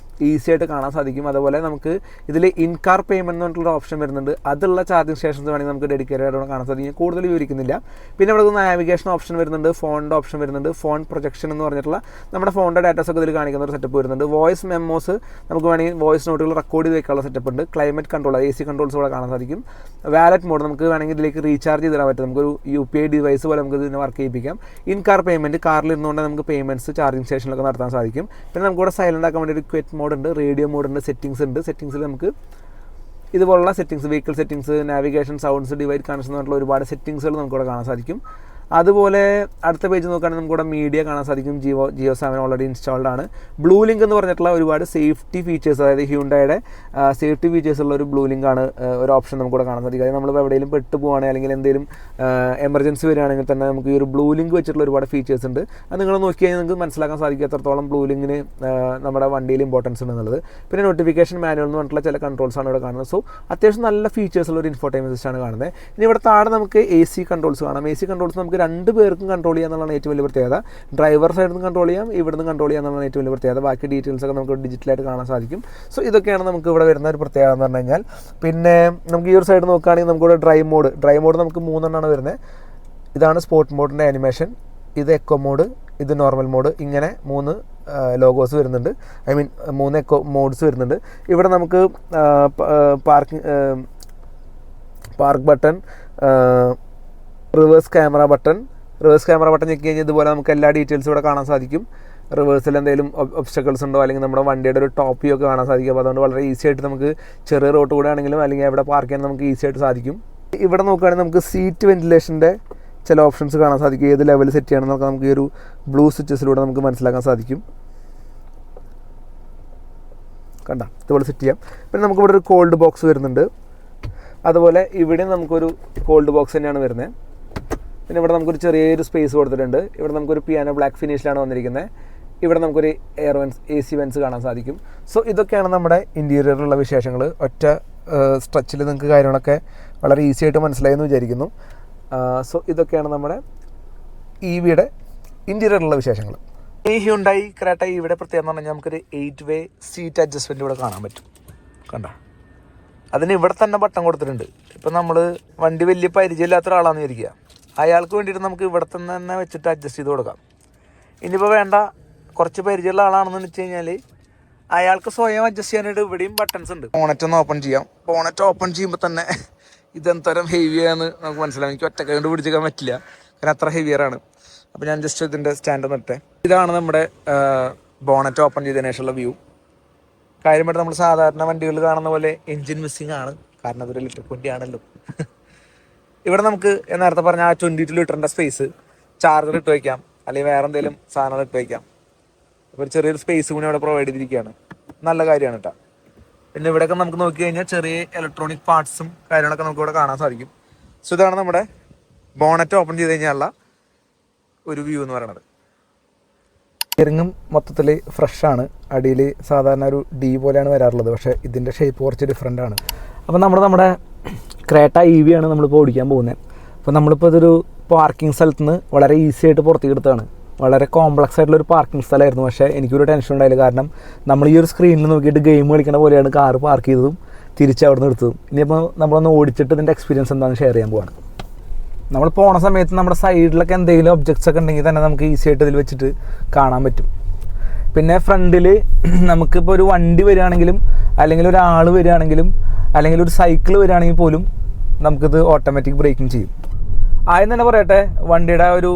Speaker 1: ഈസി ആയിട്ട് കാണാൻ സാധിക്കും. അതുപോലെ നമുക്ക് ഇതിൽ ഇൻകാർ പേയ്മെൻറ്റ് എന്ന് പറഞ്ഞിട്ടുള്ള ഓപ്ഷൻ വരുന്നുണ്ട്. അതുള്ള ചാർജിങ് സ്റ്റേഷൻസ് വേണമെങ്കിൽ നമുക്ക് ഡെഡിക്കേറ്റഡ് ആയിട്ട് കാണാൻ സാധിക്കും. കൂടുതൽ വിവരിക്കുന്നില്ല. പിന്നെ ഇവിടെ നാവിഗേഷൻ ഓപ്ഷൻ വരുന്നുണ്ട്, ഫോണിൻ്റെ ഓപ്ഷൻ വരുന്നുണ്ട്, ഫോൺ പ്രൊജക്ഷൻ എന്ന് പറഞ്ഞിട്ടുള്ള നമ്മുടെ ഫോണിൻ്റെ ഡാറ്റാസ് ഒക്കെ ഇതിൽ കാണിക്കുന്ന ഒരു സെറ്റപ്പ് വരുന്നുണ്ട്. വോയിസ് മെമ്മോസ് നമുക്ക് വേണമെങ്കിൽ വോയിസ് നോട്ടുകൾ റെക്കോർഡ് ചെയ്ത് വെക്കാനുള്ള സെറ്റപ്പ് ഉണ്ട്. ക്ലൈമറ്റ് കൺട്രോൾ, AC കൺട്രോൾസ് ഇവിടെ കാണാൻ സാധിക്കും. വാലറ്റ് മോഡ് നമുക്ക് വേണമെങ്കിൽ ഇതിലേക്ക് റീചാർജ് ചെയ്തിടാൻ പറ്റും. നമുക്കൊരു UPI ഡിവൈസ് പോലെ നമുക്ക് ഇതിനെ വർക്ക് ചെയ്യിപ്പിക്കാം. ഇൻകാർ പേയ്മെൻറ്റ്, കാറിൽ ഇരുന്നുകൊണ്ട് നമുക്ക് പേയ്മെൻറ്റ്സ് ചാർജിങ് സ്റ്റേഷനിലൊക്കെ നടത്താൻ സാധിക്കും. പിന്നെ നമുക്കിവിടെ സൈലൻ്റ് ആക്കാൻ വേണ്ടി ഒരു ക്വിറ്റ് മോഡ് ഉണ്ട്, റേഡിയോ മോഡ് ഉണ്ട്, സെറ്റിംഗ്സ് ഉണ്ട്. സെറ്റിംഗ്സിൽ നമുക്ക് ഇതുപോലുള്ള settings, vehicle settings, navigation, sounds, divide connection എന്ന് പറഞ്ഞിട്ടുള്ള ഒരുപാട് സെറ്റിംഗ്സുകൾ നമുക്കിവിടെ കാണാൻ സാധിക്കും. അതുപോലെ അടുത്ത പേജ് നോക്കുകയാണെങ്കിൽ നമുക്കിവിടെ മീഡിയ കാണാൻ സാധിക്കും. ജിയോ 7 ഓൾറെഡി ഇൻസ്റ്റാൾഡ് ആണ്. ബ്ലൂ ലിങ്ക് എന്ന് പറഞ്ഞിട്ടുള്ള ഒരുപാട് സേഫ്റ്റി ഫീച്ചേഴ്സ്, അതായത് ഹ്യുണ്ടായുടെ സേഫ്റ്റി ഫീച്ചേഴ്സ് ഉള്ള ഒരു ബ്ലൂ ലിങ്ക് ആണ് ഒരു ഓപ്ഷൻ നമുക്കിവിടെ കാണാൻ സാധിക്കും. അതായത് നമ്മളിപ്പോൾ എവിടെയെങ്കിലും പെട്ട് പോകുകയാണെങ്കിൽ അല്ലെങ്കിൽ എന്തെങ്കിലും എമർജൻസി വരികയാണെങ്കിൽ തന്നെ നമുക്ക് ഈ ഒരു ബ്ലൂ ലിങ്ക് വെച്ചിട്ടുള്ള ഒരുപാട് ഫീച്ചേഴ്സ് ഉണ്ട്. അത് നിങ്ങൾ നോക്കി കഴിഞ്ഞാൽ നിങ്ങൾക്ക് മനസ്സിലാക്കാൻ സാധിക്കും എത്രത്തോളം ബ്ലൂ ലിങ്കിന് നമ്മുടെ വണ്ടിയിൽ ഇമ്പോർട്ടൻസ് ഉണ്ടെന്നുള്ളത്. പിന്നെ നോട്ടിഫിക്കേഷൻ മാനുവൽ എന്ന് പറഞ്ഞിട്ടുള്ള ചില കൺട്രോൾസാണ് ഇവിടെ കാണുന്നത്. സോ അത്യാവശ്യം നല്ല ഫീച്ചേഴ്സ് ഉള്ള ഒരു ഇൻഫോർടൈൻമെൻറ്റ് സിസ്റ്റമാണ് കാണുന്നത്. ഇനി ഇവിടെ താഴെ നമുക്ക് AC കൺട്രോൾസ് കാണാം. AC കൺട്രോൾസ് നമുക്ക് 2 പേർക്കും കൺട്രോൾ ചെയ്യുക എന്നുള്ളതാണ് ഏറ്റവും വലിയ പ്രത്യേകത. ഡ്രൈവർ സൈഡിൽ നിന്ന് കൺട്രോൾ ചെയ്യാം, ഇവിടുന്ന് കൺട്രോൾ ചെയ്യുക എന്നുള്ളതാണ് ഏറ്റവും വലിയ പ്രത്യേകത. ബാക്കി ഡീറ്റെയിൽസ് ഒക്കെ നമുക്ക് ഡിജിറ്റലായിട്ട് കാണാൻ സാധിക്കും. സോ ഇതൊക്കെയാണ് നമുക്ക് ഇവിടെ വരുന്ന ഒരു പ്രത്യേകത എന്ന് പറഞ്ഞു കഴിഞ്ഞാൽ. പിന്നെ നമുക്ക് ഈ ഒരു സൈഡ് നോക്കുകയാണെങ്കിൽ നമുക്കിവിടെ ഡ്രൈവ് മോഡ് നമുക്ക് 3 എണ്ണമാണ് വരുന്നത്. ഇതാണ് സ്പോർട്ട് മോഡിൻ്റെ ആനിമേഷൻ, ഇത് എക്കോ മോഡ്, ഇത് നോർമൽ മോഡ്. ഇങ്ങനെ 3 ലോഗോസ് വരുന്നുണ്ട്, ഐ മീൻ 3 എക്കോ മോഡ്സ് വരുന്നുണ്ട്. ഇവിടെ നമുക്ക് park button, reverse camera button ഞെക്കി കഴിഞ്ഞാൽ ഇതുപോലെ നമുക്ക് എല്ലാ ഡീറ്റെയിൽസും ഇവിടെ കാണാൻ സാധിക്കും. റിവേഴ്സിൽ എന്തെങ്കിലും ഒബ്സ്റ്റക്കിൾസ് ഉണ്ടോ അല്ലെങ്കിൽ നമ്മുടെ വണ്ടിയുടെ ഒരു ടോപ്പ് വ്യൂ ഒക്കെ കാണാൻ സാധിക്കും. അപ്പോൾ അതുകൊണ്ട് വളരെ ഈസി ആയിട്ട് നമുക്ക് ചെറിയ റോഡ് കൂടെ ആണെങ്കിലും അല്ലെങ്കിൽ എവിടെ പാർക്ക് ചെയ്യാൻ നമുക്ക് ഈസി ആയിട്ട് സാധിക്കും. ഇവിടെ നോക്കുകയാണെങ്കിൽ നമുക്ക് സീറ്റ് വെന്റിലേഷൻ്റെ ചില ഓപ്ഷൻസ് കാണാൻ സാധിക്കും. ഏത് ലെവൽ സെറ്റ് ചെയ്യണമെന്നൊക്കെ നമുക്ക് ഈ ഒരു ബ്ലൂ സ്വിച്ചസിലൂടെ നമുക്ക് മനസ്സിലാക്കാൻ സാധിക്കും. കണ്ട ഇതുപോലെ സെറ്റ് ചെയ്യാം. പിന്നെ നമുക്കിവിടെ ഒരു കോൾഡ് ബോക്സ് വരുന്നുണ്ട്. അതുപോലെ ഇവിടെ നമുക്കൊരു കോൾഡ് ബോക്സ് തന്നെയാണ് വരുന്നത്. പിന്നെ ഇവിടെ നമുക്കൊരു ചെറിയൊരു സ്പേസ് കൊടുത്തിട്ടുണ്ട്. ഇവിടെ നമുക്കൊരു പിയാനോ ബ്ലാക്ക് ഫിനിഷിലാണ് വന്നിരിക്കുന്നത്. ഇവിടെ നമുക്കൊരു എയർ വെൻസ് AC വെൻസ് കാണാൻ സാധിക്കും. സോ ഇതൊക്കെയാണ് നമ്മുടെ ഇൻറ്റീരിയറിലുള്ള വിശേഷങ്ങൾ. ഒറ്റ സ്ട്രെച്ചിൽ നിങ്ങൾക്ക് കാര്യങ്ങളൊക്കെ വളരെ ഈസി ആയിട്ട് മനസ്സിലായെന്ന് വിചാരിക്കുന്നു. സോ ഇതൊക്കെയാണ് നമ്മുടെ EVയുടെ ഇൻറ്റീരിയറിലുള്ള വിശേഷങ്ങൾ. ഈ ഹ്യുണ്ടായി ക്രെറ്റ EVയുടെ പ്രത്യേകത എന്ന് പറഞ്ഞാൽ നമുക്കൊരു 8-way സീറ്റ് അഡ്ജസ്റ്റ്മെൻറ്റ് ഇവിടെ കാണാൻ പറ്റും. കണ്ട അതിന് ഇവിടെ തന്നെ ബട്ടൺ കൊടുത്തിട്ടുണ്ട്. ഇപ്പം നമ്മൾ വണ്ടി വലിയ പരിചയമില്ലാത്ത ഒരാളാണെന്ന് വിചാരിക്കുക, അയാൾക്ക് വേണ്ടിയിട്ട് നമുക്ക് ഇവിടെ തന്നെ വെച്ചിട്ട് അഡ്ജസ്റ്റ് ചെയ്ത് കൊടുക്കാം. ഇനിയിപ്പോൾ വേണ്ട കുറച്ച് പരിചയമുള്ള ആളാണെന്ന് വെച്ച് കഴിഞ്ഞാൽ അയാൾക്ക് സ്വയം അഡ്ജസ്റ്റ് ചെയ്യാനായിട്ട് ഇവിടെയും ബട്ടൺസ് ഉണ്ട്. ബോണറ്റ് ഒന്ന് ഓപ്പൺ ചെയ്യാം. ബോണറ്റ് ഓപ്പൺ ചെയ്യുമ്പോൾ തന്നെ ഇതെന്തരം ഹെവിയാന്ന് നമുക്ക് മനസ്സിലാവും. എനിക്ക് ഒറ്റക്കൈ കൊണ്ട് പിടിച്ചേക്കാൻ പറ്റില്ല, കാരണം അത്ര ഹെവിയറാണ്. അപ്പോൾ ഞാൻ ജസ്റ്റ് ഇതിൻ്റെ സ്റ്റാൻഡ് നിർത്തേ. ഇതാണ് നമ്മുടെ ബോണറ്റ് ഓപ്പൺ ചെയ്തതിനു ശേഷമുള്ള വ്യൂ. കാര്യമായിട്ട് നമ്മൾ സാധാരണ വണ്ടികളിൽ കാണുന്ന പോലെ എൻജിൻ മിസ്സിംഗ് ആണ്, കാരണം അതൊരു ഇലക്ട്രിക് വണ്ടിയാണല്ലോ. ഇവിടെ നമുക്ക് നേരത്തെ പറഞ്ഞ ആ 22 ലിറ്ററിൻ്റെ സ്പേസ് ചാർജർ ഇട്ട് വയ്ക്കാം, അല്ലെങ്കിൽ വേറെ എന്തെങ്കിലും സാധനങ്ങൾ ഇട്ട് വയ്ക്കാം. അപ്പോൾ ഒരു ചെറിയൊരു സ്പേസ് കൂടി അവിടെ പ്രൊവൈഡ് ചെയ്തിരിക്കുകയാണ്. നല്ല കാര്യമാണ് കേട്ടോ. പിന്നെ ഇവിടെയൊക്കെ നമുക്ക് നോക്കി കഴിഞ്ഞാൽ ചെറിയ ഇലക്ട്രോണിക് പാർട്സും കാര്യങ്ങളൊക്കെ നമുക്ക് ഇവിടെ കാണാൻ സാധിക്കും. സോ ഇതാണ് നമ്മുടെ ബോണറ്റ് ഓപ്പൺ ചെയ്ത് കഴിഞ്ഞാലുള്ള ഒരു വ്യൂ എന്ന് പറയുന്നത്. സ്റ്റിയറിങ്ങും മൊത്തത്തിൽ ഫ്രഷാണ്. അടിയിൽ സാധാരണ ഒരു D പോലെയാണ് വരാറുള്ളത്, പക്ഷേ ഇതിൻ്റെ ഷേപ്പ് കുറച്ച് ഡിഫറെൻ്റ് ആണ്. അപ്പോൾ നമ്മുടെ ക്രെറ്റ EV ആണ് നമ്മളിപ്പോൾ ഓടിക്കാൻ പോകുന്നത്. അപ്പോൾ നമ്മളിപ്പോൾ ഇതൊരു പാർക്കിംഗ് സ്ഥലത്ത് നിന്ന് വളരെ ഈസി ആയിട്ട് പുറത്തേക്ക് എടുത്താണ്. വളരെ കോംപ്ലക്സ് ആയിട്ടുള്ളൊരു പാർക്കിംഗ് സ്ഥലമായിരുന്നു, പക്ഷേ എനിക്കൊരു ടെൻഷൻ ഉണ്ടായില്ല. കാരണം നമ്മൾ ഈ ഒരു സ്ക്രീനിൽ നോക്കിയിട്ട് ഗെയിം കളിക്കുന്ന പോലെയാണ് കാറ് പാർക്ക് ചെയ്തതും തിരിച്ച് അവിടെ നിന്ന് എടുത്തതും. ഇനിയിപ്പോൾ നമ്മളൊന്ന് ഓടിച്ചിട്ട് ഇതിൻ്റെ എക്സ്പീരിയൻസ് എന്താണെന്ന് ഷെയർ ചെയ്യാൻ പോവാണ്. നമ്മൾ പോണ സമയത്ത് നമ്മുടെ സൈഡിലൊക്കെ എന്തെങ്കിലും ഒബ്ജക്ട്സ് ഒക്കെ ഉണ്ടെങ്കിൽ തന്നെ നമുക്ക് ഈസി ആയിട്ട് ഇതിൽ വെച്ചിട്ട് കാണാൻ പറ്റും. പിന്നെ ഫ്രണ്ടിൽ നമുക്കിപ്പോൾ ഒരു വണ്ടി വരികയാണെങ്കിലും, അല്ലെങ്കിൽ ഒരാൾ വരികയാണെങ്കിലും, അല്ലെങ്കിൽ ഒരു സൈക്കിൾ വരികയാണെങ്കിൽ പോലും നമുക്കിത് ഓട്ടോമാറ്റിക് ബ്രേക്കിംഗ് ചെയ്യും. ആദ്യം തന്നെ പറയട്ടെ, വണ്ടിയുടെ ഒരു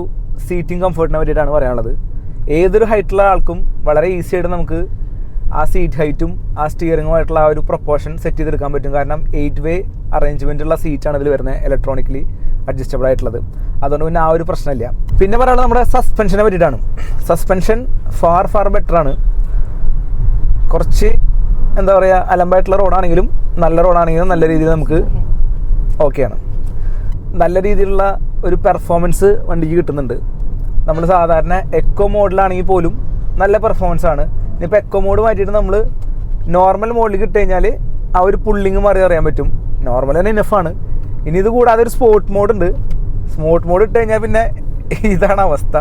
Speaker 1: സീറ്റിംഗ് കംഫർട്ടിനെ പറ്റിയിട്ടാണ് പറയാനുള്ളത്. ഏതൊരു ഹൈറ്റുള്ള ആൾക്കും വളരെ ഈസി ആയിട്ട് നമുക്ക് ആ സീറ്റ് ഹൈറ്റും ആ സ്റ്റിയറിങ്ങുമായിട്ടുള്ള ആ ഒരു പ്രൊപ്പോർഷൻ സെറ്റ് ചെയ്തെടുക്കാൻ പറ്റും. കാരണം 8-way അറേഞ്ച്മെൻറ്റുള്ള സീറ്റാണ് ഇതിൽ വരുന്നത്, ഇലക്ട്രോണിക്കലി അഡ്ജസ്റ്റബിൾ ആയിട്ടുള്ളത്. അതുകൊണ്ട് പിന്നെ ആ ഒരു പ്രശ്നമില്ല. പിന്നെ പറയാനുള്ളത് നമ്മുടെ സസ്പെൻഷനെ പറ്റിയിട്ടാണ്. സസ്പെൻഷൻ ഫാർ ബെറ്ററാണ്. കുറച്ച് എന്താ പറയുക, അലമ്പായിട്ടുള്ള റോഡാണെങ്കിലും നല്ല റോഡാണെങ്കിലും നല്ല രീതിയിൽ നമുക്ക് ഓക്കെയാണ്. നല്ല രീതിയിലുള്ള ഒരു പെർഫോമൻസ് വണ്ടിക്ക് കിട്ടുന്നുണ്ട്. നമ്മൾ സാധാരണ എക്കോ മോഡിലാണെങ്കിൽ പോലും നല്ല പെർഫോമൻസ് ആണ്. ഇനിയിപ്പോൾ എക്കോ മോഡ് മാറ്റിയിട്ട് നമ്മൾ നോർമൽ മോഡിൽ ഇട്ട് കഴിഞ്ഞാൽ ആ ഒരു പുള്ളിങ് മാറി അറിയാൻ പറ്റും. നോർമൽ തന്നെ ഇനഫാണ്. ഇനി ഇത് കൂടാതെ ഒരു സ്പോർട്ട് മോഡ് ഉണ്ട്. സ്പോർട്ട് മോഡ് ഇട്ട് കഴിഞ്ഞാൽ പിന്നെ ഇതാണ് അവസ്ഥ.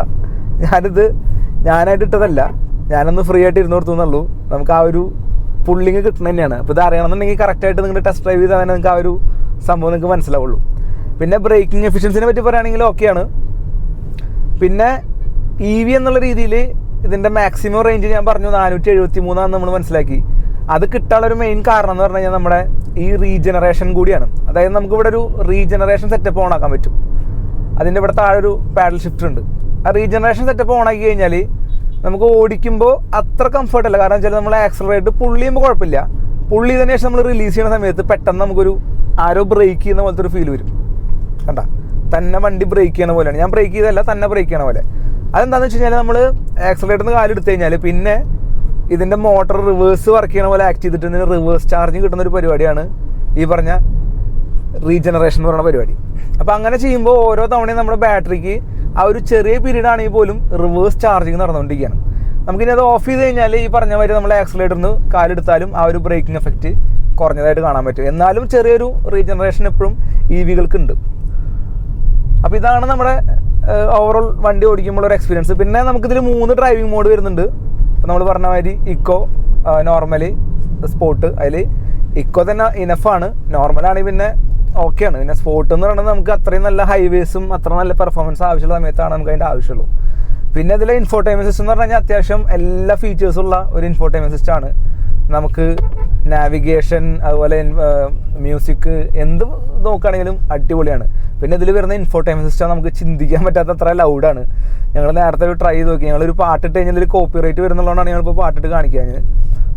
Speaker 1: ഞാനായിട്ട് ഇട്ടതല്ല, ഞാനൊന്ന് ഫ്രീ ആയിട്ട് ഇരുന്ന് കൊടുത്തു എന്നുള്ളൂ. നമുക്ക് ആ ഒരു പുള്ളിങ് കിട്ടുന്നത് തന്നെയാണ്. അപ്പോൾ ഇത് അറിയണമെന്നുണ്ടെങ്കിൽ കറക്റ്റായിട്ട് നിങ്ങൾ ടെസ്റ്റ് ഡ്രൈവ് ചെയ്താൽ തന്നെ നിങ്ങൾക്ക് ആ ഒരു സംഭവം നിങ്ങൾക്ക് മനസ്സിലാവുള്ളൂ. പിന്നെ ബ്രേക്കിംഗ് എഫിഷ്യൻസിനെ പറ്റി പറയുകയാണെങ്കിൽ ഓക്കെയാണ്. പിന്നെ EV എന്നുള്ള രീതിയിൽ ഇതിൻ്റെ മാക്സിമം റേഞ്ച് ഞാൻ പറഞ്ഞു 473 നമ്മൾ മനസ്സിലാക്കി. അത് കിട്ടാനുള്ളൊരു മെയിൻ കാരണം എന്ന് പറഞ്ഞു കഴിഞ്ഞാൽ നമ്മുടെ ഈ റീജനറേഷൻ കൂടിയാണ്. അതായത് നമുക്കിവിടെ ഒരു റീജനറേഷൻ സെറ്റപ്പ് ഓൺ ആക്കാൻ പറ്റും. അതിൻ്റെ ഇവിടെ താഴെ ഒരു പാഡൽ ഷിഫ്റ്റർ ഉണ്ട്. ആ റീജനറേഷൻ സെറ്റപ്പ് ഓൺ ആക്കി കഴിഞ്ഞാൽ നമുക്ക് ഓടിക്കുമ്പോൾ അത്ര കംഫർട്ടല്ല. കാരണം വെച്ചാൽ നമ്മൾ ആക്സലറേറ്റ് പുള്ളി ചെയ്യുമ്പോൾ കുഴപ്പമില്ല. പുള്ളി ചെയ്തതിന് ശേഷം നമ്മൾ റിലീസ് ചെയ്യുന്ന സമയത്ത് പെട്ടെന്ന് നമുക്കൊരു ആരോ ബ്രേക്ക് ചെയ്യുന്ന പോലത്തെ ഒരു ഫീൽ വരും. കണ്ട തന്നെ വണ്ടി ബ്രേക്ക് ചെയ്യണ പോലെയാണ്. ഞാൻ ബ്രേക്ക് ചെയ്തല്ല, തന്നെ ബ്രേക്ക് ചെയ്യണ പോലെ. അതെന്താണെന്ന് വെച്ച് കഴിഞ്ഞാൽ നമ്മൾ ആക്സലറേറ്ററിൽ നിന്ന് കാലെടുത്ത് കഴിഞ്ഞാൽ പിന്നെ ഇതിൻ്റെ മോട്ടർ റിവേഴ്സ് വർക്ക് ചെയ്യണ പോലെ ആക്ട് ചെയ്തിട്ട് ഇതിന് റിവേഴ്സ് ചാർജിങ് കിട്ടുന്ന ഒരു പരിപാടിയാണ് ഈ പറഞ്ഞ റീജനറേഷൻ എന്ന് പറയുന്ന പരിപാടി. അപ്പോൾ അങ്ങനെ ചെയ്യുമ്പോൾ ഓരോ തവണയും നമ്മുടെ ബാറ്ററിക്ക് ആ ഒരു ചെറിയ പീരീഡ് ആണെങ്കിൽ പോലും റിവേഴ്സ് ചാർജിങ് നടന്നുകൊണ്ടിരിക്കുകയാണ്. നമുക്കിനി അത് ഓഫ് ചെയ്ത് കഴിഞ്ഞാൽ ഈ പറഞ്ഞ മാതിരി നമ്മൾ ആക്സലറേറ്ററിൽ നിന്ന് കാലെടുത്താലും ആ ഒരു ബ്രേക്കിംഗ് എഫക്റ്റ് കുറഞ്ഞതായിട്ട് കാണാൻ പറ്റും. എന്നാലും ചെറിയൊരു റീജനറേഷൻ എപ്പോഴും EVകൾക്ക് ഉണ്ട്. അപ്പോൾ ഇതാണ് നമ്മുടെ ഓവറോൾ വണ്ടി ഓടിക്കുമ്പോൾ ഒരു എക്സ്പീരിയൻസ്. പിന്നെ നമുക്കിതിൽ 3 ഡ്രൈവിംഗ് മോഡ് വരുന്നുണ്ട്. അപ്പോൾ നമ്മൾ പറഞ്ഞ മാതിരി ഇക്കോ, നോർമലി, സ്പോർട്ട്. അതിൽ ഇക്കോ തന്നെ ഇനഫാണ്. നോർമലാണെങ്കിൽ പിന്നെ ഓക്കെയാണ്. പിന്നെ സ്പോർട്ട് എന്ന് പറയുന്നത് നമുക്ക് അത്രയും നല്ല ഹൈവേസും അത്ര നല്ല പെർഫോമൻസ് ആവശ്യമുള്ള സമയത്താണ് നമുക്ക് അതിൻ്റെ ആവശ്യമുള്ളൂ. പിന്നെ ഇതിലെ ഇൻഫോർടൈൻമെൻറ്റ് സിസ്റ്റം എന്ന് പറഞ്ഞു കഴിഞ്ഞാൽ അത്യാവശ്യം എല്ലാ ഫീച്ചേഴ്സുള്ള ഒരു ഇൻഫോർടൈൻമെൻറ്റ് സിസ്റ്റമാണ്. നമുക്ക് നാവിഗേഷൻ, അതുപോലെ മ്യൂസിക്, എന്ത് നോക്കുകയാണെങ്കിലും അടിപൊളിയാണ്. പിന്നെ ഇതിൽ വരുന്ന ഇൻഫോർടൈൻമെൻറ്റ് സിസ്റ്റം നമുക്ക് ചിന്തിക്കാൻ പറ്റാത്ത അത്ര ലൗഡാണ്. ഞങ്ങൾ നേരത്തെ ഒരു ട്രൈ ചെയ്ത് നോക്കി. ഞങ്ങളൊരു പാട്ടിട്ട് കഴിഞ്ഞാൽ ഇതിൽ കോപ്പി റൈറ്റ് വരുന്നുള്ളതാണ് ഞങ്ങളിപ്പോൾ പാട്ടിട്ട് കാണിക്കാൻ.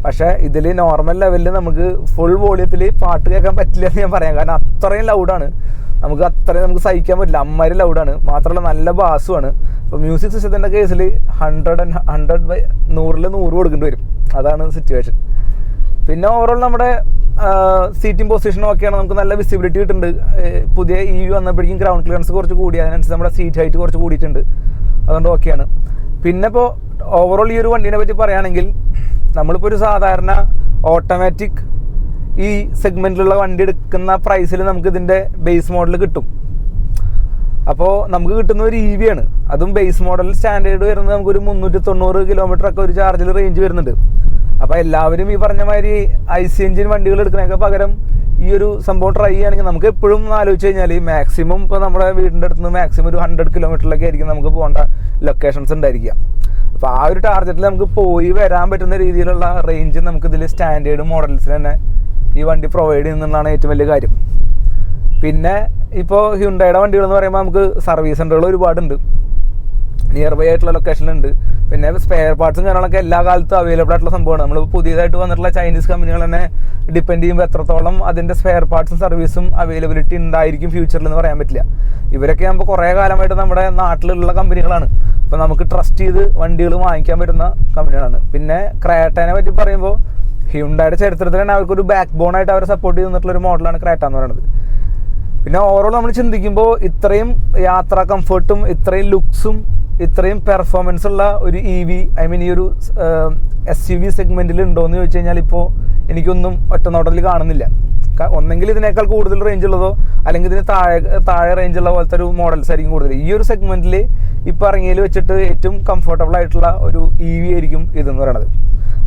Speaker 1: പക്ഷേ ഇതിൽ നോർമൽ ലെവലിൽ നമുക്ക് ഫുൾ വോളിയത്തിൽ പാട്ട് കേൾക്കാൻ പറ്റില്ല എന്ന് ഞാൻ പറയാം. കാരണം അത്രയും ലൗഡാണ്. നമുക്ക് സഹിക്കാൻ പറ്റില്ല, അമ്മാതിരി ലൗഡാണ്. മാത്രമല്ല നല്ല ബാസുമാണ്. അപ്പോൾ മ്യൂസിക് സിസ്റ്റത്തിൻ്റെ കേസിൽ 100 100/100 കൊടുക്കേണ്ടി വരും. അതാണ് സിറ്റുവേഷൻ. പിന്നെ ഓവറോൾ നമ്മുടെ സീറ്റിംഗ് പൊസിഷനും ഒക്കെയാണ്, നമുക്ക് നല്ല വിസിബിലിറ്റി കിട്ടുന്നുണ്ട്. പുതിയ EV വന്നപ്പോഴേക്കും ഗ്രൗണ്ട് ക്ലിയറൻസ് കുറച്ച് കൂടി, അതിനനുസരിച്ച് നമ്മുടെ സീറ്റ് ഹൈറ്റ് കുറച്ച് കൂടിയിട്ടുണ്ട്, അതുകൊണ്ട് ഓക്കെയാണ്. പിന്നെ ഇപ്പോൾ ഓവറോൾ ഈ ഒരു വണ്ടീനെ പറ്റി പറയുകയാണെങ്കിൽ, നമ്മളിപ്പോൾ ഒരു സാധാരണ ഓട്ടോമാറ്റിക് ഈ സെഗ്മെൻറ്റിലുള്ള വണ്ടി എടുക്കുന്ന പ്രൈസിൽ നമുക്ക് ഇതിൻ്റെ ബേസ് മോഡൽ കിട്ടും. അപ്പോൾ നമുക്ക് കിട്ടുന്ന ഒരു EV ആണ്, അതും ബേസ് മോഡൽ സ്റ്റാൻഡേർഡ് വരുന്നത് നമുക്കൊരു 390 കിലോമീറ്റർ ഒക്കെ ഒരു ചാർജിൽ റേഞ്ച് വരുന്നുണ്ട്. അപ്പോൾ എല്ലാവരും ഈ പറഞ്ഞ മാതിരി IC എഞ്ചിൻ വണ്ടികൾ എടുക്കുന്നതിനൊക്കെ പകരം ഈ ഒരു സംഭവം ട്രൈ ചെയ്യുകയാണെങ്കിൽ നമുക്ക് എപ്പോഴും ആലോചിച്ച് കഴിഞ്ഞാൽ മാക്സിമം ഇപ്പോൾ നമ്മുടെ വീടിൻ്റെ അടുത്ത് നിന്ന് മാക്സിമം ഒരു 100 കിലോമീറ്ററിലൊക്കെ ആയിരിക്കും നമുക്ക് പോകേണ്ട ലൊക്കേഷൻസ് ഉണ്ടായിരിക്കുക. അപ്പോൾ ആ ഒരു ടാർഗറ്റിൽ നമുക്ക് പോയി വരാൻ പറ്റുന്ന രീതിയിലുള്ള റേഞ്ച് നമുക്ക് ഇതിൽ സ്റ്റാൻഡേർഡ് മോഡൽസിൽ തന്നെ ഈ വണ്ടി പ്രൊവൈഡ് ചെയ്യുന്നതാണ് ഏറ്റവും വലിയ കാര്യം. പിന്നെ ഇപ്പോൾ ഹ്യുണ്ടായുടെ വണ്ടികൾ എന്ന് പറയുമ്പോൾ നമുക്ക് സർവീസ് സെൻ്ററുകൾ ഒരുപാടുണ്ട്, നിയർ ബൈ ആയിട്ടുള്ള ലൊക്കേഷനിലുണ്ട്. പിന്നെ സ്പെയർ പാർട്സും കാര്യങ്ങളൊക്കെ എല്ലാ കാലത്തും അവൈലബിൾ ആയിട്ടുള്ള സംഭവമാണ്. നമ്മൾ പുതിയതായിട്ട് വന്നിട്ടുള്ള ചൈനീസ് കമ്പനികൾ തന്നെ ഡിപ്പെൻഡ് ചെയ്യുമ്പോൾ എത്രത്തോളം അതിൻ്റെ സ്പെയർ പാർട്സും സർവീസും അവൈലബിലിറ്റി ഉണ്ടായിരിക്കും ഫ്യൂച്ചറിൽ എന്ന് പറയാൻ പറ്റില്ല. ഇവരൊക്കെ ആകുമ്പോൾ കുറേ കാലമായിട്ട് നമ്മുടെ നാട്ടിലുള്ള കമ്പനികളാണ്, അപ്പോൾ നമുക്ക് ട്രസ്റ്റ് ചെയ്ത് വണ്ടികൾ വാങ്ങിക്കാൻ പറ്റുന്ന കമ്പനികളാണ്. പിന്നെ ക്രേറ്റനെ പറ്റി പറയുമ്പോൾ ഹ്യുണ്ടായുടെ ചരിത്രത്തിൽ തന്നെ അവർക്കൊരു ബാക്ക് ബോണായിട്ട് അവരെ സപ്പോർട്ട് ചെയ്തിട്ടുള്ളൊരു മോഡലാണ് ക്രേറ്റ എന്ന് പറയുന്നത്. പിന്നെ ഓവറോൾ നമ്മൾ ചിന്തിക്കുമ്പോൾ ഇത്രയും യാത്രാ കംഫർട്ടും ഇത്രയും ലുക്സും ഇത്രയും പെർഫോമൻസ് ഉള്ള ഒരു EV, ഐ മീൻ ഈ ഒരു SUV സെഗ്മെൻറ്റിൽ ഉണ്ടോയെന്ന് ചോദിച്ചു കഴിഞ്ഞാൽ ഇപ്പോൾ എനിക്കൊന്നും ഒറ്റ നോട്ടത്തിൽ കാണുന്നില്ല. ഒന്നെങ്കിൽ ഇതിനേക്കാൾ കൂടുതൽ റേഞ്ച് ഉള്ളതോ അല്ലെങ്കിൽ ഇതിന് താഴെ റേഞ്ചുള്ള പോലത്തെ ഒരു മോഡൽസ് ആയിരിക്കും കൂടുതൽ. ഈ ഒരു സെഗ്മെൻറ്റിൽ ഇപ്പോൾ ഇറങ്ങിയതിൽ വെച്ചിട്ട് ഏറ്റവും കംഫർട്ടബിൾ ആയിട്ടുള്ള ഒരു EV ആയിരിക്കും ഇതെന്ന് പറയുന്നത്.